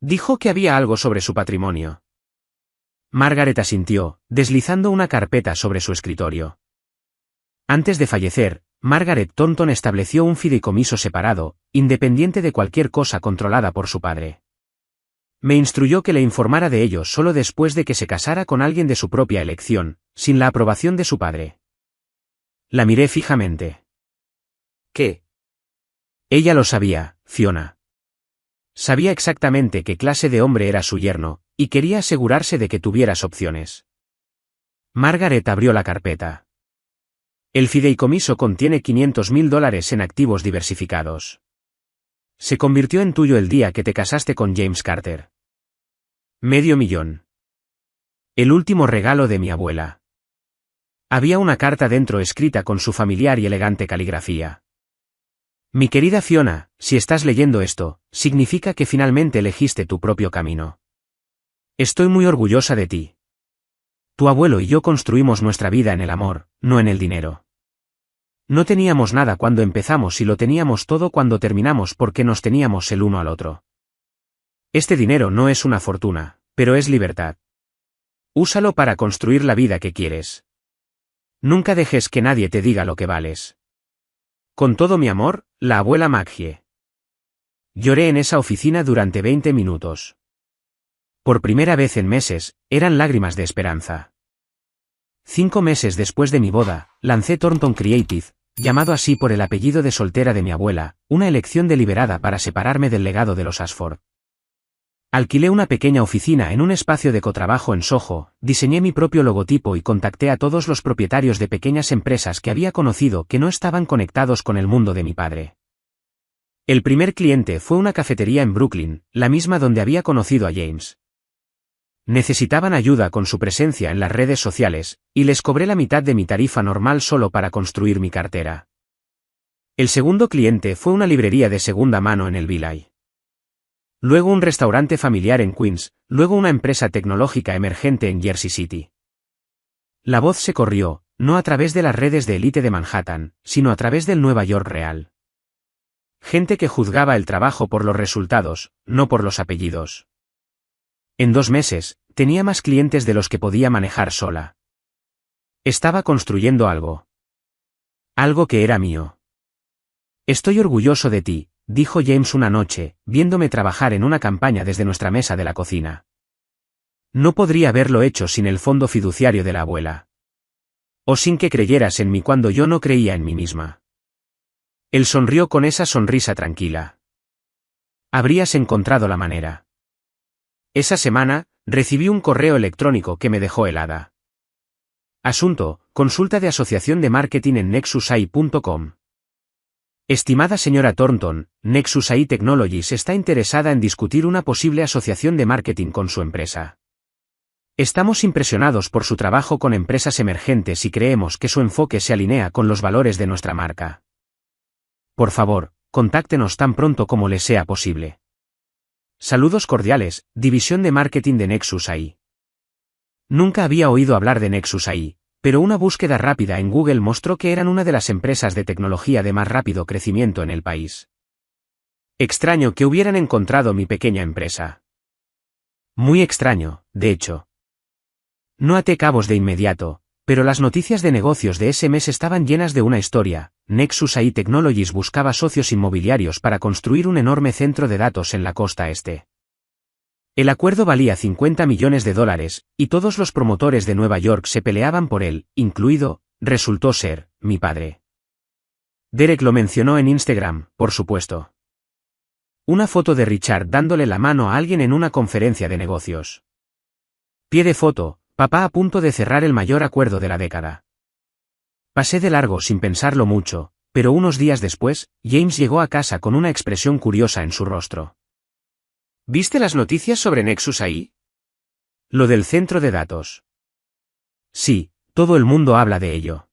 Dijo que había algo sobre su patrimonio. Margaret asintió, deslizando una carpeta sobre su escritorio. Antes de fallecer, Margaret Thornton estableció un fideicomiso separado, independiente de cualquier cosa controlada por su padre. Me instruyó que le informara de ello solo después de que se casara con alguien de su propia elección, sin la aprobación de su padre. La miré fijamente. ¿Qué? Ella lo sabía, Fiona. Sabía exactamente qué clase de hombre era su yerno, y quería asegurarse de que tuvieras opciones. Margaret abrió la carpeta. El fideicomiso contiene $500,000 en activos diversificados. Se convirtió en tuyo el día que te casaste con James Carter. $500,000. El último regalo de mi abuela. Había una carta dentro escrita con su familiar y elegante caligrafía. Mi querida Fiona, si estás leyendo esto, significa que finalmente elegiste tu propio camino. Estoy muy orgullosa de ti. Tu abuelo y yo construimos nuestra vida en el amor, no en el dinero. No teníamos nada cuando empezamos y lo teníamos todo cuando terminamos porque nos teníamos el uno al otro. Este dinero no es una fortuna, pero es libertad. Úsalo para construir la vida que quieres. Nunca dejes que nadie te diga lo que vales. Con todo mi amor, la abuela Maggie. Lloré en esa oficina durante 20 minutos. Por primera vez en meses, eran lágrimas de esperanza. 5 meses después de mi boda, lancé Thornton Creative, llamado así por el apellido de soltera de mi abuela, una elección deliberada para separarme del legado de los Ashford. Alquilé una pequeña oficina en un espacio de cotrabajo en Soho, diseñé mi propio logotipo y contacté a todos los propietarios de pequeñas empresas que había conocido que no estaban conectados con el mundo de mi padre. El primer cliente fue una cafetería en Brooklyn, la misma donde había conocido a James. Necesitaban ayuda con su presencia en las redes sociales, y les cobré la mitad de mi tarifa normal solo para construir mi cartera. El segundo cliente fue una librería de segunda mano en el Village. Luego un restaurante familiar en Queens, luego una empresa tecnológica emergente en Jersey City. La voz se corrió, no a través de las redes de élite de Manhattan, sino a través del Nueva York real. Gente que juzgaba el trabajo por los resultados, no por los apellidos. En 2 meses, tenía más clientes de los que podía manejar sola. Estaba construyendo algo. Algo que era mío. Estoy orgulloso de ti, dijo James una noche, viéndome trabajar en una campaña desde nuestra mesa de la cocina. No podría haberlo hecho sin el fondo fiduciario de la abuela. O sin que creyeras en mí cuando yo no creía en mí misma. Él sonrió con esa sonrisa tranquila. Habrías encontrado la manera. Esa semana, recibí un correo electrónico que me dejó helada. Asunto: consulta de asociación de marketing en nexusai.com. Estimada señora Thornton, Nexus AI Technologies está interesada en discutir una posible asociación de marketing con su empresa. Estamos impresionados por su trabajo con empresas emergentes y creemos que su enfoque se alinea con los valores de nuestra marca. Por favor, contáctenos tan pronto como les sea posible. Saludos cordiales, División de Marketing de Nexus AI. Nunca había oído hablar de Nexus AI, pero una búsqueda rápida en Google mostró que eran una de las empresas de tecnología de más rápido crecimiento en el país. Extraño que hubieran encontrado mi pequeña empresa. Muy extraño, de hecho. No até cabos de inmediato, pero las noticias de negocios de ese mes estaban llenas de una historia. Nexus AI Technologies buscaba socios inmobiliarios para construir un enorme centro de datos en la costa este. El acuerdo valía $50 millones, y todos los promotores de Nueva York se peleaban por él, incluido, resultó ser, mi padre. Derek lo mencionó en Instagram, por supuesto. Una foto de Richard dándole la mano a alguien en una conferencia de negocios. Pie de foto: papá a punto de cerrar el mayor acuerdo de la década. Pasé de largo sin pensarlo mucho, pero unos días después, James llegó a casa con una expresión curiosa en su rostro. ¿Viste las noticias sobre Nexus AI? Lo del centro de datos. Sí, todo el mundo habla de ello.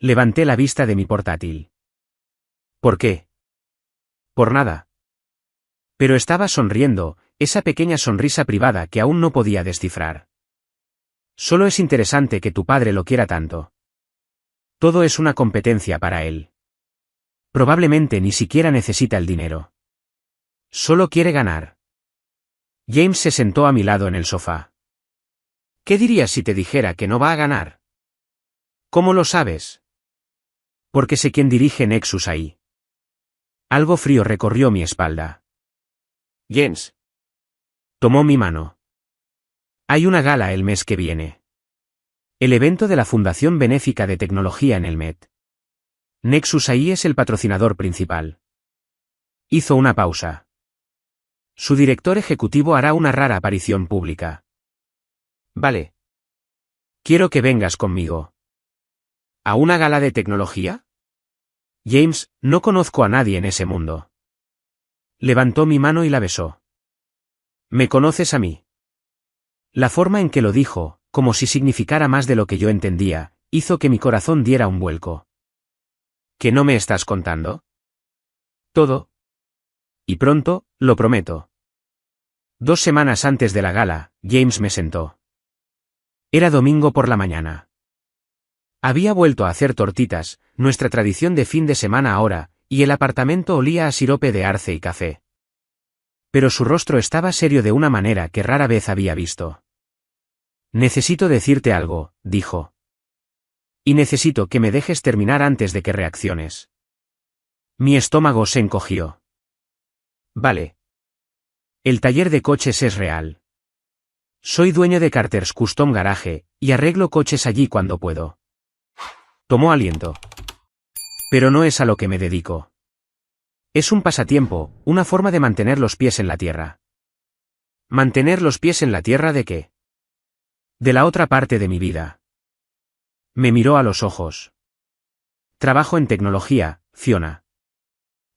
Levanté la vista de mi portátil. ¿Por qué? Por nada. Pero estaba sonriendo, esa pequeña sonrisa privada que aún no podía descifrar. Solo es interesante que tu padre lo quiera tanto. Todo es una competencia para él. Probablemente ni siquiera necesita el dinero. Solo quiere ganar. James se sentó a mi lado en el sofá. ¿Qué dirías si te dijera que no va a ganar? ¿Cómo lo sabes? Porque sé quién dirige Nexus AI. Algo frío recorrió mi espalda. James. Tomó mi mano. Hay una gala el mes que viene. El evento de la Fundación Benéfica de Tecnología en el Met. Nexus AI es el patrocinador principal. Hizo una pausa. Su director ejecutivo hará una rara aparición pública. Vale. Quiero que vengas conmigo. ¿A una gala de tecnología? James, no conozco a nadie en ese mundo. Levantó mi mano y la besó. ¿Me conoces a mí? La forma en que lo dijo, como si significara más de lo que yo entendía, hizo que mi corazón diera un vuelco. ¿Qué no me estás contando? Todo. Y pronto, lo prometo. 2 semanas antes de la gala, James me sentó. Era domingo por la mañana. Había vuelto a hacer tortitas, nuestra tradición de fin de semana ahora, y el apartamento olía a sirope de arce y café. Pero su rostro estaba serio de una manera que rara vez había visto. Necesito decirte algo, dijo. Y necesito que me dejes terminar antes de que reacciones. Mi estómago se encogió. Vale. El taller de coches es real. Soy dueño de Carter's Custom Garage, y arreglo coches allí cuando puedo. Tomó aliento. Pero no es a lo que me dedico. Es un pasatiempo, una forma de mantener los pies en la tierra. ¿Mantener los pies en la tierra de qué? De la otra parte de mi vida. Me miró a los ojos. Trabajo en tecnología, Fiona.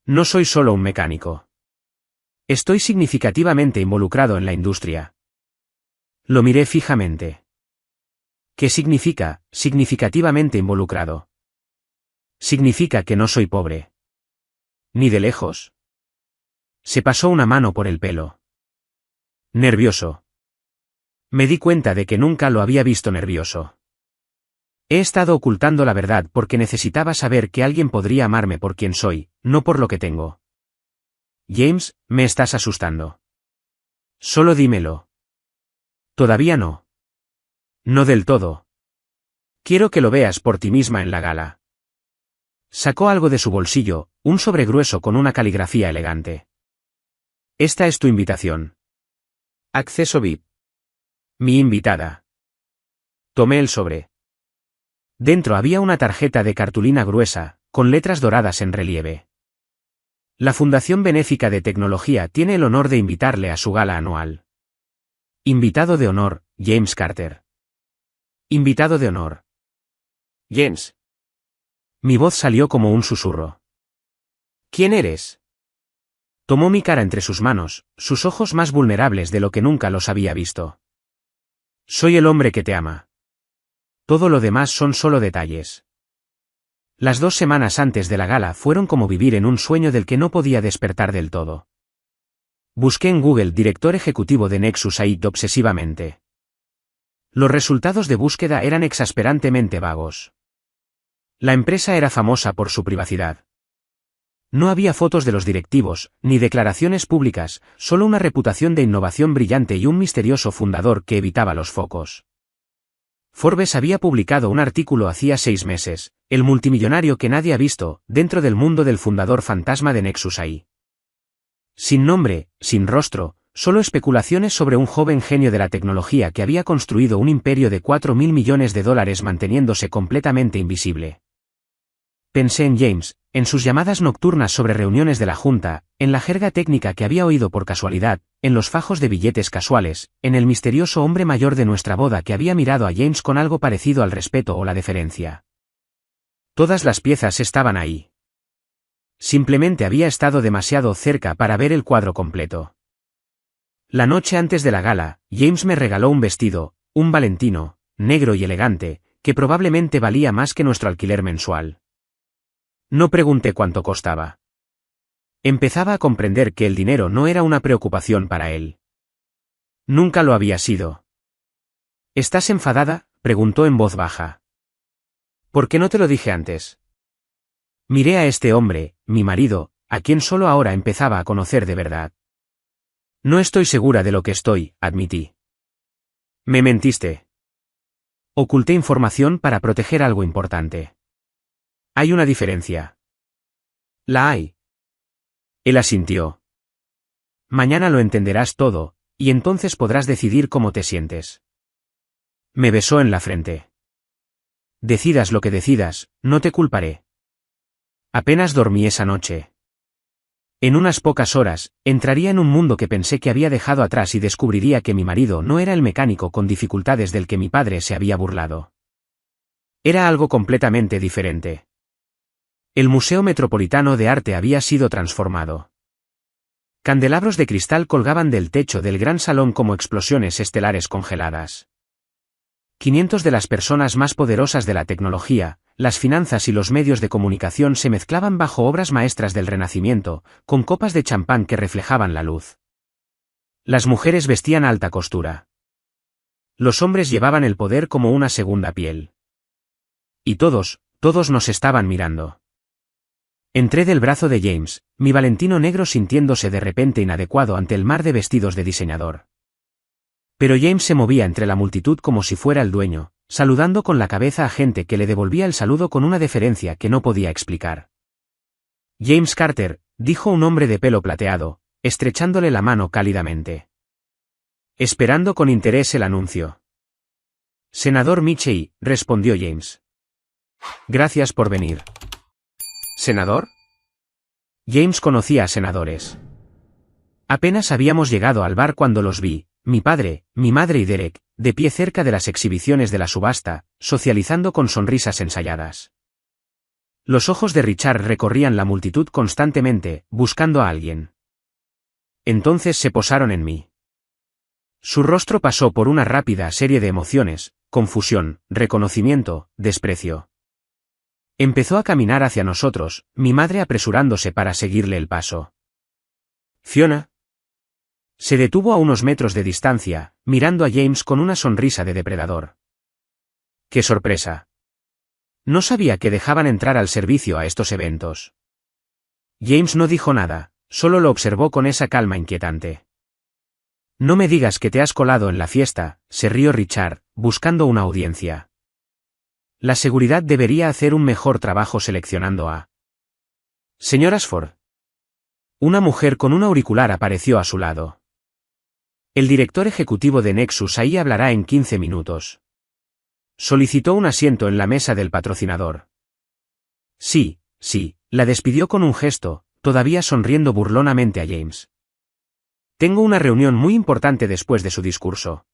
No soy solo un mecánico. Estoy significativamente involucrado en la industria. Lo miré fijamente. ¿Qué significa, significativamente involucrado? Significa que no soy pobre. Ni de lejos. Se pasó una mano por el pelo. Nervioso. Me di cuenta de que nunca lo había visto nervioso. He estado ocultando la verdad porque necesitaba saber que alguien podría amarme por quien soy, no por lo que tengo. James, me estás asustando. Solo dímelo. Todavía no. No del todo. Quiero que lo veas por ti misma en la gala. Sacó algo de su bolsillo, un sobre grueso con una caligrafía elegante. Esta es tu invitación. Acceso VIP. Mi invitada. Tomé el sobre. Dentro había una tarjeta de cartulina gruesa, con letras doradas en relieve. La Fundación Benéfica de Tecnología tiene el honor de invitarle a su gala anual. Invitado de honor, James Carter. Invitado de honor. James. Mi voz salió como un susurro. ¿Quién eres? Tomó mi cara entre sus manos, sus ojos más vulnerables de lo que nunca los había visto. Soy el hombre que te ama. Todo lo demás son solo detalles. Las 2 semanas antes de la gala fueron como vivir en un sueño del que no podía despertar del todo. Busqué en Google director ejecutivo de Nexus AI obsesivamente. Los resultados de búsqueda eran exasperantemente vagos. La empresa era famosa por su privacidad. No había fotos de los directivos, ni declaraciones públicas, solo una reputación de innovación brillante y un misterioso fundador que evitaba los focos. Forbes había publicado un artículo hacía 6 meses, el multimillonario que nadie ha visto, dentro del mundo del fundador fantasma de Nexus AI. Sin nombre, sin rostro, solo especulaciones sobre un joven genio de la tecnología que había construido un imperio de $4.000 millones manteniéndose completamente invisible. Pensé en James, en sus llamadas nocturnas sobre reuniones de la Junta, en la jerga técnica que había oído por casualidad, en los fajos de billetes casuales, en el misterioso hombre mayor de nuestra boda que había mirado a James con algo parecido al respeto o la deferencia. Todas las piezas estaban ahí. Simplemente había estado demasiado cerca para ver el cuadro completo. La noche antes de la gala, James me regaló un vestido, un Valentino, negro y elegante, que probablemente valía más que nuestro alquiler mensual. No pregunté cuánto costaba. Empezaba a comprender que el dinero no era una preocupación para él. Nunca lo había sido. ¿Estás enfadada?, preguntó en voz baja. ¿Por qué no te lo dije antes? Miré a este hombre, mi marido, a quien solo ahora empezaba a conocer de verdad. No estoy segura de lo que estoy, admití. Me mentiste. Oculté información para proteger algo importante. Hay una diferencia. La hay. Él asintió. Mañana lo entenderás todo, y entonces podrás decidir cómo te sientes. Me besó en la frente. Decidas lo que decidas, no te culparé. Apenas dormí esa noche. En unas pocas horas, entraría en un mundo que pensé que había dejado atrás y descubriría que mi marido no era el mecánico con dificultades del que mi padre se había burlado. Era algo completamente diferente. El Museo Metropolitano de Arte había sido transformado. Candelabros de cristal colgaban del techo del gran salón como explosiones estelares congeladas. 500 de las personas más poderosas de la tecnología, las finanzas y los medios de comunicación se mezclaban bajo obras maestras del Renacimiento, con copas de champán que reflejaban la luz. Las mujeres vestían alta costura. Los hombres llevaban el poder como una segunda piel. Y todos nos estaban mirando. Entré del brazo de James, mi Valentino negro sintiéndose de repente inadecuado ante el mar de vestidos de diseñador. Pero James se movía entre la multitud como si fuera el dueño, saludando con la cabeza a gente que le devolvía el saludo con una deferencia que no podía explicar. James Carter, dijo un hombre de pelo plateado, estrechándole la mano cálidamente. Esperando con interés el anuncio. Senador Michey, respondió James. Gracias por venir. ¿Senador? James conocía a senadores. Apenas habíamos llegado al bar cuando los vi, mi padre, mi madre y Derek, de pie cerca de las exhibiciones de la subasta, socializando con sonrisas ensayadas. Los ojos de Richard recorrían la multitud constantemente, buscando a alguien. Entonces se posaron en mí. Su rostro pasó por una rápida serie de emociones, confusión, reconocimiento, desprecio. Empezó a caminar hacia nosotros, mi madre apresurándose para seguirle el paso. Fiona. Se detuvo a unos metros de distancia, mirando a James con una sonrisa de depredador. ¡Qué sorpresa! No sabía que dejaban entrar al servicio a estos eventos. James no dijo nada, solo lo observó con esa calma inquietante. No me digas que te has colado en la fiesta, se rió Richard, buscando una audiencia. La seguridad debería hacer un mejor trabajo seleccionando a... Señor Ashford. Una mujer con un auricular apareció a su lado. El director ejecutivo de Nexus ahí hablará en 15 minutos. Solicitó un asiento en la mesa del patrocinador. Sí, la despidió con un gesto, todavía sonriendo burlonamente a James. Tengo una reunión muy importante después de su discurso.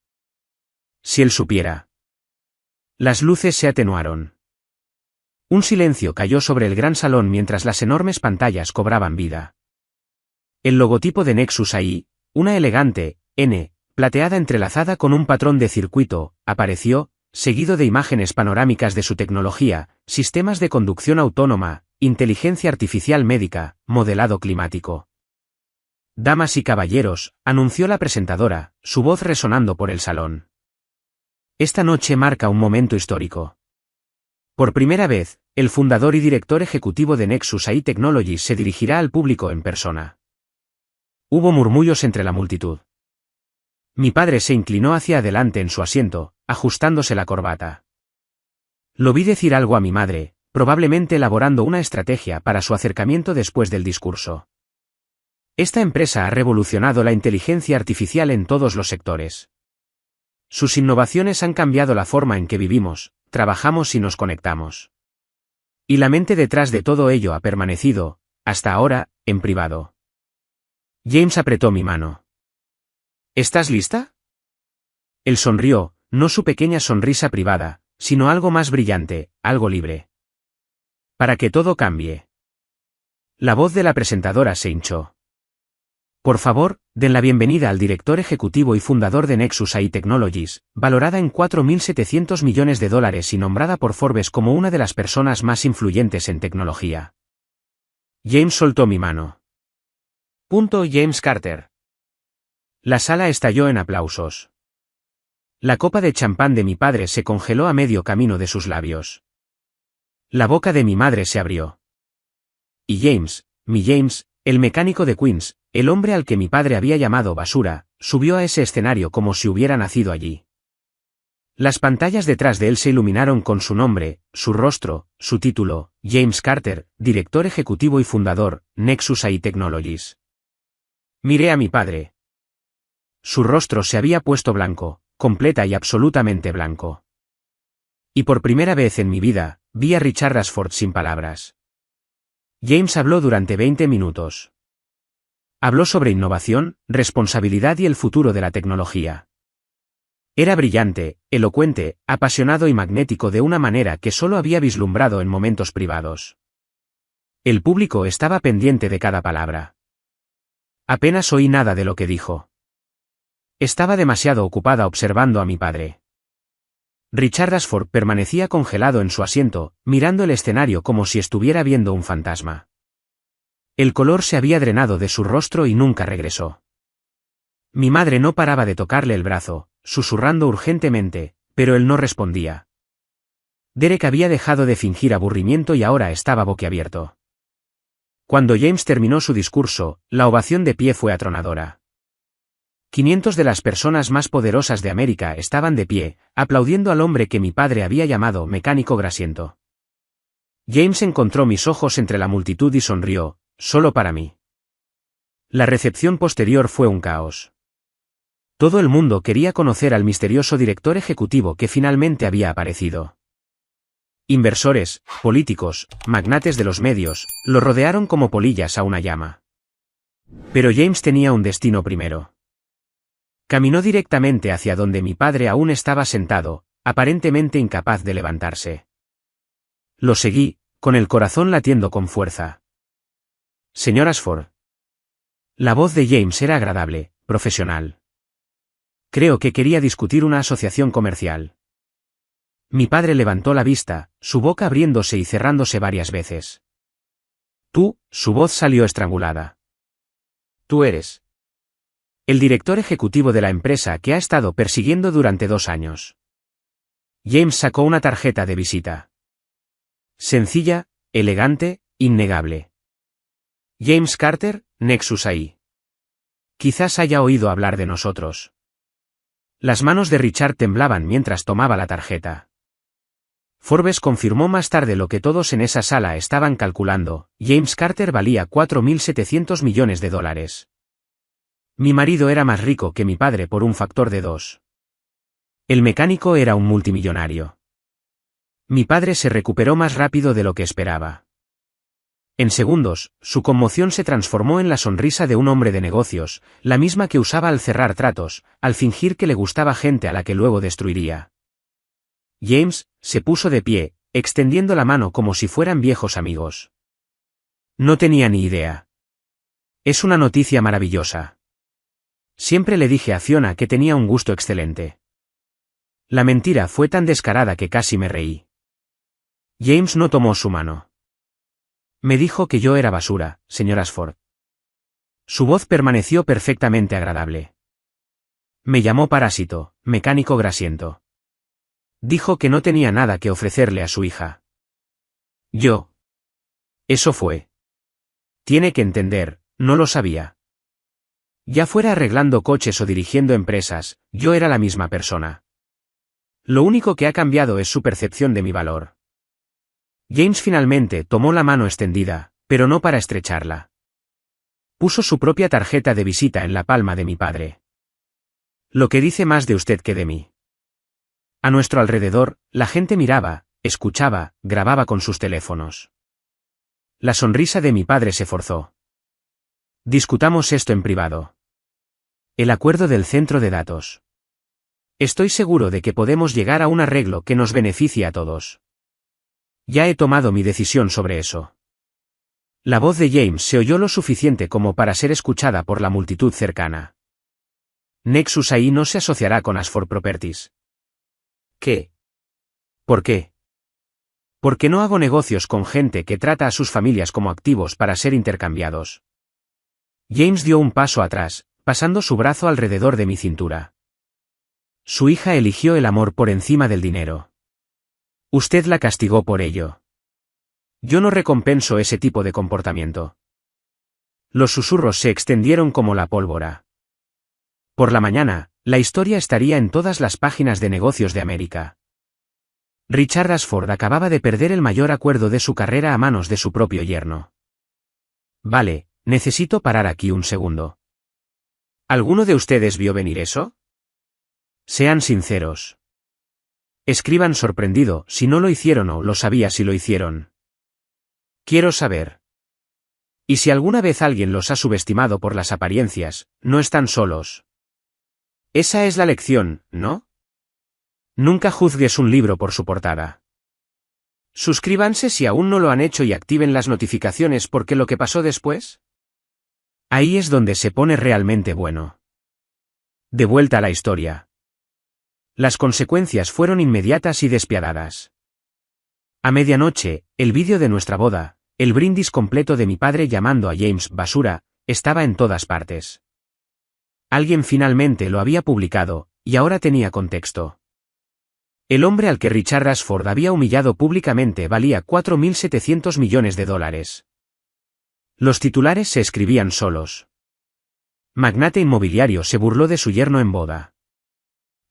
Si él supiera. Las luces se atenuaron. Un silencio cayó sobre el gran salón mientras las enormes pantallas cobraban vida. El logotipo de Nexus ahí, una elegante N, plateada entrelazada con un patrón de circuito, apareció, seguido de imágenes panorámicas de su tecnología, sistemas de conducción autónoma, inteligencia artificial médica, modelado climático. Damas y caballeros, anunció la presentadora, su voz resonando por el salón. Esta noche marca un momento histórico. Por primera vez, el fundador y director ejecutivo de Nexus AI Technologies se dirigirá al público en persona. Hubo murmullos entre la multitud. Mi padre se inclinó hacia adelante en su asiento, ajustándose la corbata. Lo vi decir algo a mi madre, probablemente elaborando una estrategia para su acercamiento después del discurso. Esta empresa ha revolucionado la inteligencia artificial en todos los sectores. Sus innovaciones han cambiado la forma en que vivimos, trabajamos y nos conectamos. Y la mente detrás de todo ello ha permanecido, hasta ahora, en privado. James apretó mi mano. ¿Estás lista? Él sonrió, no su pequeña sonrisa privada, sino algo más brillante, algo libre. Para que todo cambie. La voz de la presentadora se hinchó. Por favor, den la bienvenida al director ejecutivo y fundador de Nexus AI Technologies, valorada en $4.700 millones y nombrada por Forbes como una de las personas más influyentes en tecnología. James soltó mi mano. James Carter. La sala estalló en aplausos. La copa de champán de mi padre se congeló a medio camino de sus labios. La boca de mi madre se abrió. Y James, mi James, el mecánico de Queens, el hombre al que mi padre había llamado basura, subió a ese escenario como si hubiera nacido allí. Las pantallas detrás de él se iluminaron con su nombre, su rostro, su título, James Carter, director ejecutivo y fundador, Nexus AI Technologies. Miré a mi padre. Su rostro se había puesto blanco, completa y absolutamente blanco. Y por primera vez en mi vida, vi a Richard Ashford sin palabras. James habló durante 20 minutos. Habló sobre innovación, responsabilidad y el futuro de la tecnología. Era brillante, elocuente, apasionado y magnético de una manera que solo había vislumbrado en momentos privados. El público estaba pendiente de cada palabra. Apenas oí nada de lo que dijo. Estaba demasiado ocupada observando a mi padre. Richard Ashford permanecía congelado en su asiento, mirando el escenario como si estuviera viendo un fantasma. El color se había drenado de su rostro y nunca regresó. Mi madre no paraba de tocarle el brazo, susurrando urgentemente, pero él no respondía. Derek había dejado de fingir aburrimiento y ahora estaba boquiabierto. Cuando James terminó su discurso, la ovación de pie fue atronadora. 500 de las personas más poderosas de América estaban de pie, aplaudiendo al hombre que mi padre había llamado mecánico grasiento. James encontró mis ojos entre la multitud y sonrió, solo para mí. La recepción posterior fue un caos. Todo el mundo quería conocer al misterioso director ejecutivo que finalmente había aparecido. Inversores, políticos, magnates de los medios, lo rodearon como polillas a una llama. Pero James tenía un destino primero. Caminó directamente hacia donde mi padre aún estaba sentado, aparentemente incapaz de levantarse. Lo seguí, con el corazón latiendo con fuerza. Señor Ashford. La voz de James era agradable, profesional. Creo que quería discutir una asociación comercial. Mi padre levantó la vista, su boca abriéndose y cerrándose varias veces. Tú, su voz salió estrangulada. Tú eres el director ejecutivo de la empresa que ha estado persiguiendo durante 2 años. James sacó una tarjeta de visita. Sencilla, elegante, innegable. James Carter, Nexus AI. Quizás haya oído hablar de nosotros. Las manos de Richard temblaban mientras tomaba la tarjeta. Forbes confirmó más tarde lo que todos en esa sala estaban calculando: James Carter valía $4.700 millones. Mi marido era más rico que mi padre por un factor de 2. El mecánico era un multimillonario. Mi padre se recuperó más rápido de lo que esperaba. En segundos, su conmoción se transformó en la sonrisa de un hombre de negocios, la misma que usaba al cerrar tratos, al fingir que le gustaba gente a la que luego destruiría. James se puso de pie, extendiendo la mano como si fueran viejos amigos. No tenía ni idea. Es una noticia maravillosa. Siempre le dije a Fiona que tenía un gusto excelente. La mentira fue tan descarada que casi me reí. James no tomó su mano. Me dijo que yo era basura, señor Ashford. Su voz permaneció perfectamente agradable. Me llamó parásito, mecánico grasiento. Dijo que no tenía nada que ofrecerle a su hija. Eso fue. Tiene que entender, no lo sabía. Ya fuera arreglando coches o dirigiendo empresas, yo era la misma persona. Lo único que ha cambiado es su percepción de mi valor. James finalmente tomó la mano extendida, pero no para estrecharla. Puso su propia tarjeta de visita en la palma de mi padre. Lo que dice más de usted que de mí. A nuestro alrededor, la gente miraba, escuchaba, grababa con sus teléfonos. La sonrisa de mi padre se forzó. Discutamos esto en privado. El acuerdo del centro de datos. Estoy seguro de que podemos llegar a un arreglo que nos beneficie a todos. Ya he tomado mi decisión sobre eso. La voz de James se oyó lo suficiente como para ser escuchada por la multitud cercana. Nexus AI no se asociará con Ashford Properties. ¿Qué? ¿Por qué? Porque no hago negocios con gente que trata a sus familias como activos para ser intercambiados. James dio un paso atrás, pasando su brazo alrededor de mi cintura. Su hija eligió el amor por encima del dinero. Usted la castigó por ello. Yo no recompenso ese tipo de comportamiento. Los susurros se extendieron como la pólvora. Por la mañana, la historia estaría en todas las páginas de negocios de América. Richard Ashford acababa de perder el mayor acuerdo de su carrera a manos de su propio yerno. Vale, necesito parar aquí un segundo. ¿Alguno de ustedes vio venir eso? Sean sinceros. Escriban sorprendido si no lo hicieron o lo sabía si lo hicieron. Quiero saber. Y si alguna vez alguien los ha subestimado por las apariencias, no están solos. Esa es la lección, ¿no? Nunca juzgues un libro por su portada. Suscríbanse si aún no lo han hecho y activen las notificaciones porque lo que pasó después. Ahí es donde se pone realmente bueno. De vuelta a la historia. Las consecuencias fueron inmediatas y despiadadas. A medianoche, el vídeo de nuestra boda, el brindis completo de mi padre llamando a James basura, estaba en todas partes. Alguien finalmente lo había publicado, y ahora tenía contexto. El hombre al que Richard Ashford había humillado públicamente valía $4.700 millones. Los titulares se escribían solos. Magnate inmobiliario se burló de su yerno en boda.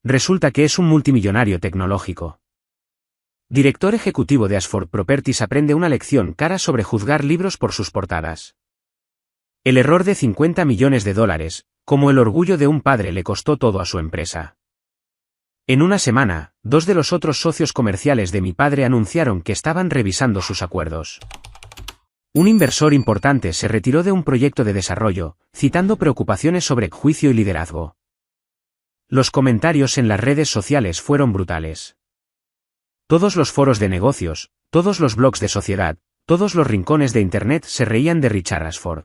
Resulta que es un multimillonario tecnológico. Director ejecutivo de Ashford Properties aprende una lección cara sobre juzgar libros por sus portadas. El error de $50 millones, como el orgullo de un padre, le costó todo a su empresa. En una semana, 2 de los otros socios comerciales de mi padre anunciaron que estaban revisando sus acuerdos. Un inversor importante se retiró de un proyecto de desarrollo, citando preocupaciones sobre juicio y liderazgo. Los comentarios en las redes sociales fueron brutales. Todos los foros de negocios, todos los blogs de sociedad, todos los rincones de Internet se reían de Richard Ashford.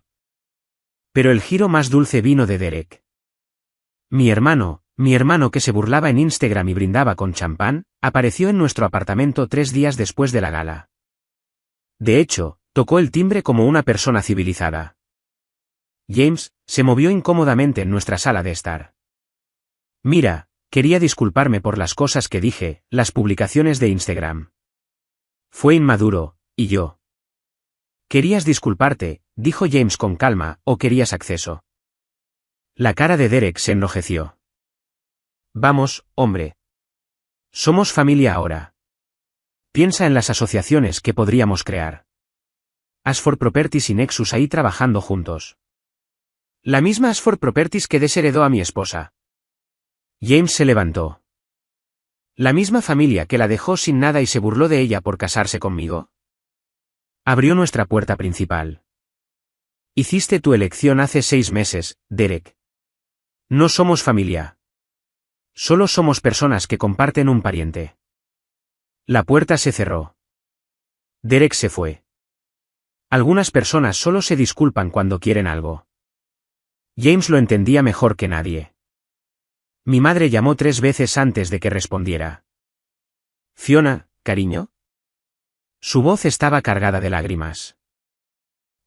Pero el giro más dulce vino de Derek. Mi hermano que se burlaba en Instagram y brindaba con champán, apareció en nuestro apartamento 3 días después de la gala. De hecho, tocó el timbre como una persona civilizada. James se movió incómodamente en nuestra sala de estar. Mira, quería disculparme por las cosas que dije, las publicaciones de Instagram. Fue inmaduro, y yo. ¿Querías disculparte?, dijo James con calma, ¿o querías acceso? La cara de Derek se enrojeció. Vamos, hombre. Somos familia ahora. Piensa en las asociaciones que podríamos crear. Ashford Properties y Nexus ahí trabajando juntos. La misma Ashford Properties que desheredó a mi esposa. James se levantó. ¿La misma familia que la dejó sin nada y se burló de ella por casarse conmigo? Abrió nuestra puerta principal. Hiciste tu elección hace 6 meses, Derek. No somos familia. Solo somos personas que comparten un pariente. La puerta se cerró. Derek se fue. Algunas personas solo se disculpan cuando quieren algo. James lo entendía mejor que nadie. Mi madre llamó 3 veces antes de que respondiera. Fiona, cariño. Su voz estaba cargada de lágrimas.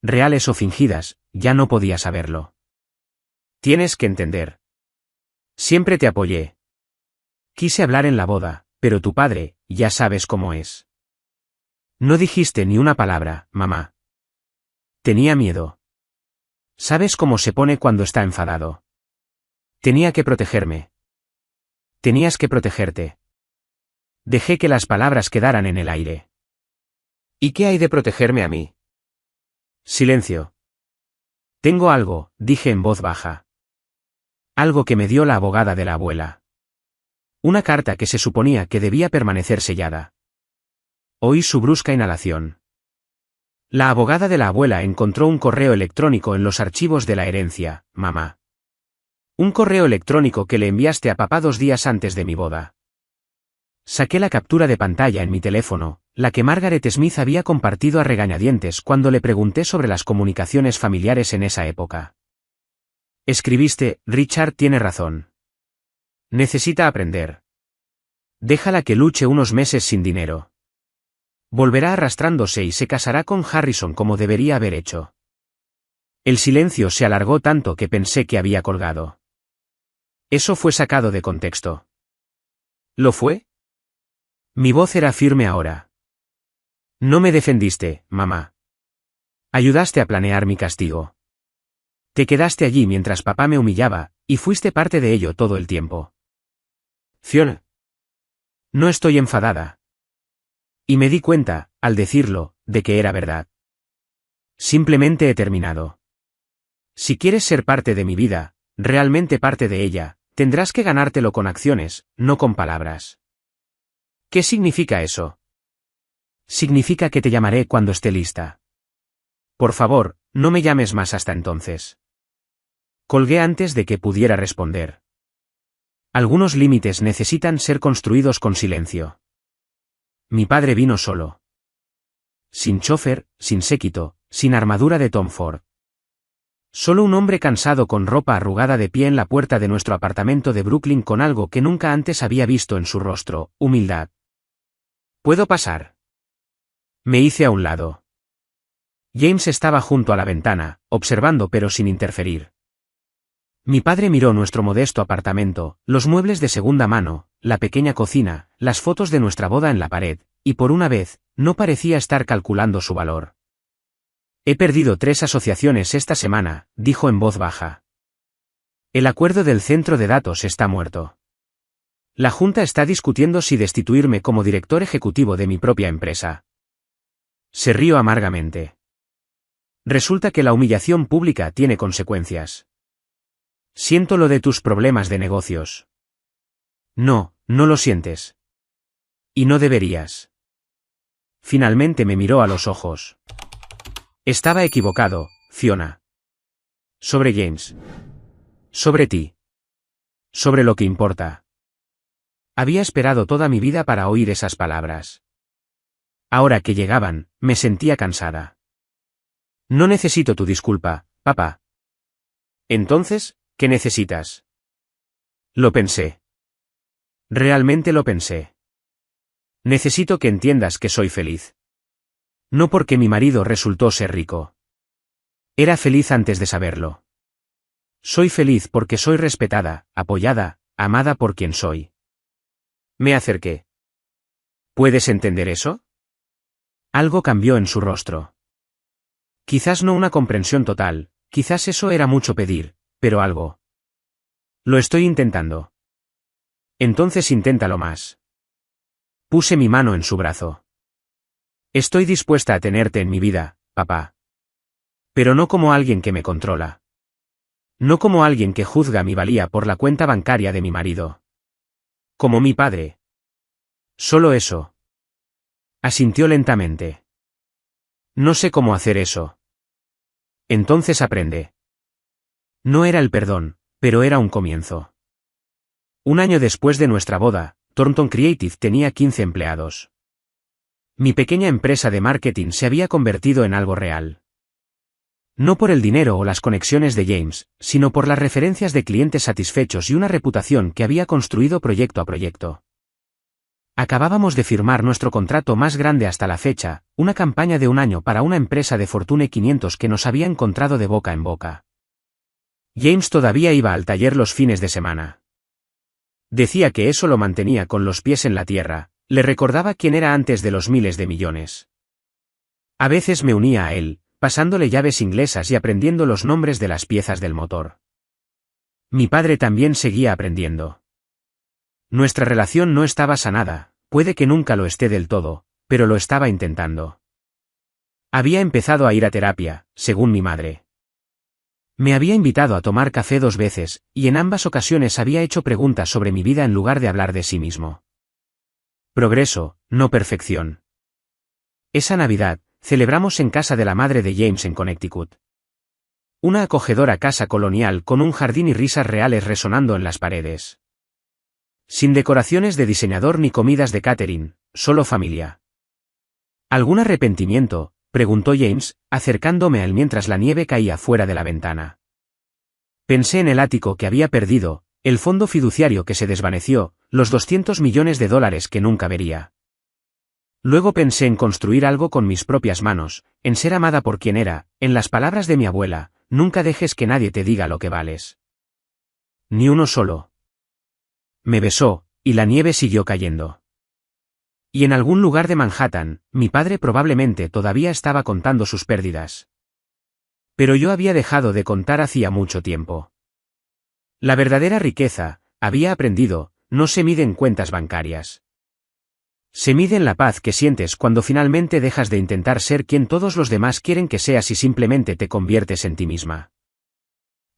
Reales o fingidas, ya no podía saberlo. Tienes que entender. Siempre te apoyé. Quise hablar en la boda, pero tu padre, ya sabes cómo es. No dijiste ni una palabra, mamá. Tenía miedo. ¿Sabes cómo se pone cuando está enfadado? Tenía que protegerme. Tenías que protegerte. Dejé que las palabras quedaran en el aire. ¿Y qué hay de protegerme a mí? Silencio. Tengo algo, dije en voz baja. Algo que me dio la abogada de la abuela. Una carta que se suponía que debía permanecer sellada. Oí su brusca inhalación. La abogada de la abuela encontró un correo electrónico en los archivos de la herencia, mamá. Un correo electrónico que le enviaste a papá 2 días antes de mi boda. Saqué la captura de pantalla en mi teléfono, la que Margaret Smith había compartido a regañadientes cuando le pregunté sobre las comunicaciones familiares en esa época. Escribiste, Richard tiene razón. Necesita aprender. Déjala que luche unos meses sin dinero. Volverá arrastrándose y se casará con Harrison como debería haber hecho. El silencio se alargó tanto que pensé que había colgado. Eso fue sacado de contexto. ¿Lo fue? Mi voz era firme ahora. No me defendiste, mamá. Ayudaste a planear mi castigo. Te quedaste allí mientras papá me humillaba, y fuiste parte de ello todo el tiempo. Fiona. No estoy enfadada. Y me di cuenta, al decirlo, de que era verdad. Simplemente he terminado. Si quieres ser parte de mi vida, realmente parte de ella, tendrás que ganártelo con acciones, no con palabras. ¿Qué significa eso? Significa que te llamaré cuando esté lista. Por favor, no me llames más hasta entonces. Colgué antes de que pudiera responder. Algunos límites necesitan ser construidos con silencio. Mi padre vino solo. Sin chofer, sin séquito, sin armadura de Tom Ford. Solo un hombre cansado con ropa arrugada de pie en la puerta de nuestro apartamento de Brooklyn con algo que nunca antes había visto en su rostro, humildad. ¿Puedo pasar? Me hice a un lado. James estaba junto a la ventana, observando pero sin interferir. Mi padre miró nuestro modesto apartamento, los muebles de segunda mano, la pequeña cocina, las fotos de nuestra boda en la pared, y por una vez, no parecía estar calculando su valor. He perdido 3 asociaciones esta semana, dijo en voz baja. El acuerdo del centro de datos está muerto. La Junta está discutiendo si destituirme como director ejecutivo de mi propia empresa. Se rió amargamente. Resulta que la humillación pública tiene consecuencias. Siento lo de tus problemas de negocios. No, no lo sientes. Y no deberías. Finalmente me miró a los ojos. Estaba equivocado, Fiona. Sobre James. Sobre ti. Sobre lo que importa. Había esperado toda mi vida para oír esas palabras. Ahora que llegaban, me sentía cansada. No necesito tu disculpa, papá. Entonces, ¿qué necesitas? Lo pensé. Realmente lo pensé. Necesito que entiendas que soy feliz. No porque mi marido resultó ser rico. Era feliz antes de saberlo. Soy feliz porque soy respetada, apoyada, amada por quien soy. Me acerqué. ¿Puedes entender eso? Algo cambió en su rostro. Quizás no una comprensión total, quizás eso era mucho pedir, pero algo. Lo estoy intentando. Entonces inténtalo más. Puse mi mano en su brazo. Estoy dispuesta a tenerte en mi vida, papá. Pero no como alguien que me controla. No como alguien que juzga mi valía por la cuenta bancaria de mi marido. Como mi padre. Solo eso. Asintió lentamente. No sé cómo hacer eso. Entonces aprende. No era el perdón, pero era un comienzo. Un año después de nuestra boda, Thornton Creative tenía 15 empleados. Mi pequeña empresa de marketing se había convertido en algo real. No por el dinero o las conexiones de James, sino por las referencias de clientes satisfechos y una reputación que había construido proyecto a proyecto. Acabábamos de firmar nuestro contrato más grande hasta la fecha, una campaña de un año para una empresa de Fortune 500 que nos había encontrado de boca en boca. James todavía iba al taller los fines de semana. Decía que eso lo mantenía con los pies en la tierra, le recordaba quién era antes de los miles de millones. A veces me unía a él, pasándole llaves inglesas y aprendiendo los nombres de las piezas del motor. Mi padre también seguía aprendiendo. Nuestra relación no estaba sanada, puede que nunca lo esté del todo, pero lo estaba intentando. Había empezado a ir a terapia, según mi madre. Me había invitado a tomar café 2 veces, y en ambas ocasiones había hecho preguntas sobre mi vida en lugar de hablar de sí mismo. Progreso, no perfección. Esa Navidad, celebramos en casa de la madre de James en Connecticut. Una acogedora casa colonial con un jardín y risas reales resonando en las paredes. Sin decoraciones de diseñador ni comidas de catering, solo familia. ¿Algún arrepentimiento?, preguntó James, acercándome a él mientras la nieve caía fuera de la ventana. Pensé en el ático que había perdido, el fondo fiduciario que se desvaneció, los $200 millones que nunca vería. Luego pensé en construir algo con mis propias manos, en ser amada por quien era, en las palabras de mi abuela, nunca dejes que nadie te diga lo que vales. Ni uno solo. Me besó, y la nieve siguió cayendo. Y en algún lugar de Manhattan, mi padre probablemente todavía estaba contando sus pérdidas. Pero yo había dejado de contar hacía mucho tiempo. La verdadera riqueza, había aprendido, no se mide en cuentas bancarias. Se mide en la paz que sientes cuando finalmente dejas de intentar ser quien todos los demás quieren que seas y simplemente te conviertes en ti misma.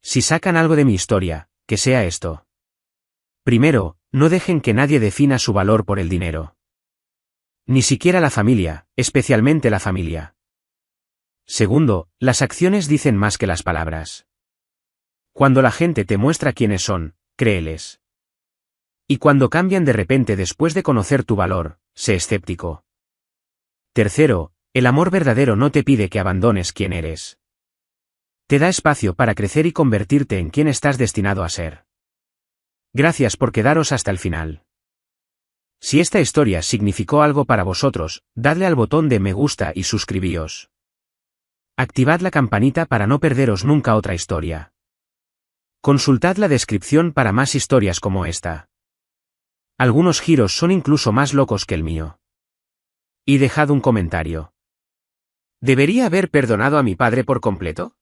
Si sacan algo de mi historia, que sea esto. Primero, no dejen que nadie defina su valor por el dinero. Ni siquiera la familia, especialmente la familia. Segundo, las acciones dicen más que las palabras. Cuando la gente te muestra quiénes son, créeles. Y cuando cambian de repente después de conocer tu valor, sé escéptico. Tercero, el amor verdadero no te pide que abandones quién eres. Te da espacio para crecer y convertirte en quien estás destinado a ser. Gracias por quedaros hasta el final. Si esta historia significó algo para vosotros, dadle al botón de me gusta y suscribíos. Activad la campanita para no perderos nunca otra historia. Consultad la descripción para más historias como esta. Algunos giros son incluso más locos que el mío. Y dejad un comentario. ¿Debería haber perdonado a mi padre por completo?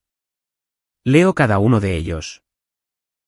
Leo cada uno de ellos.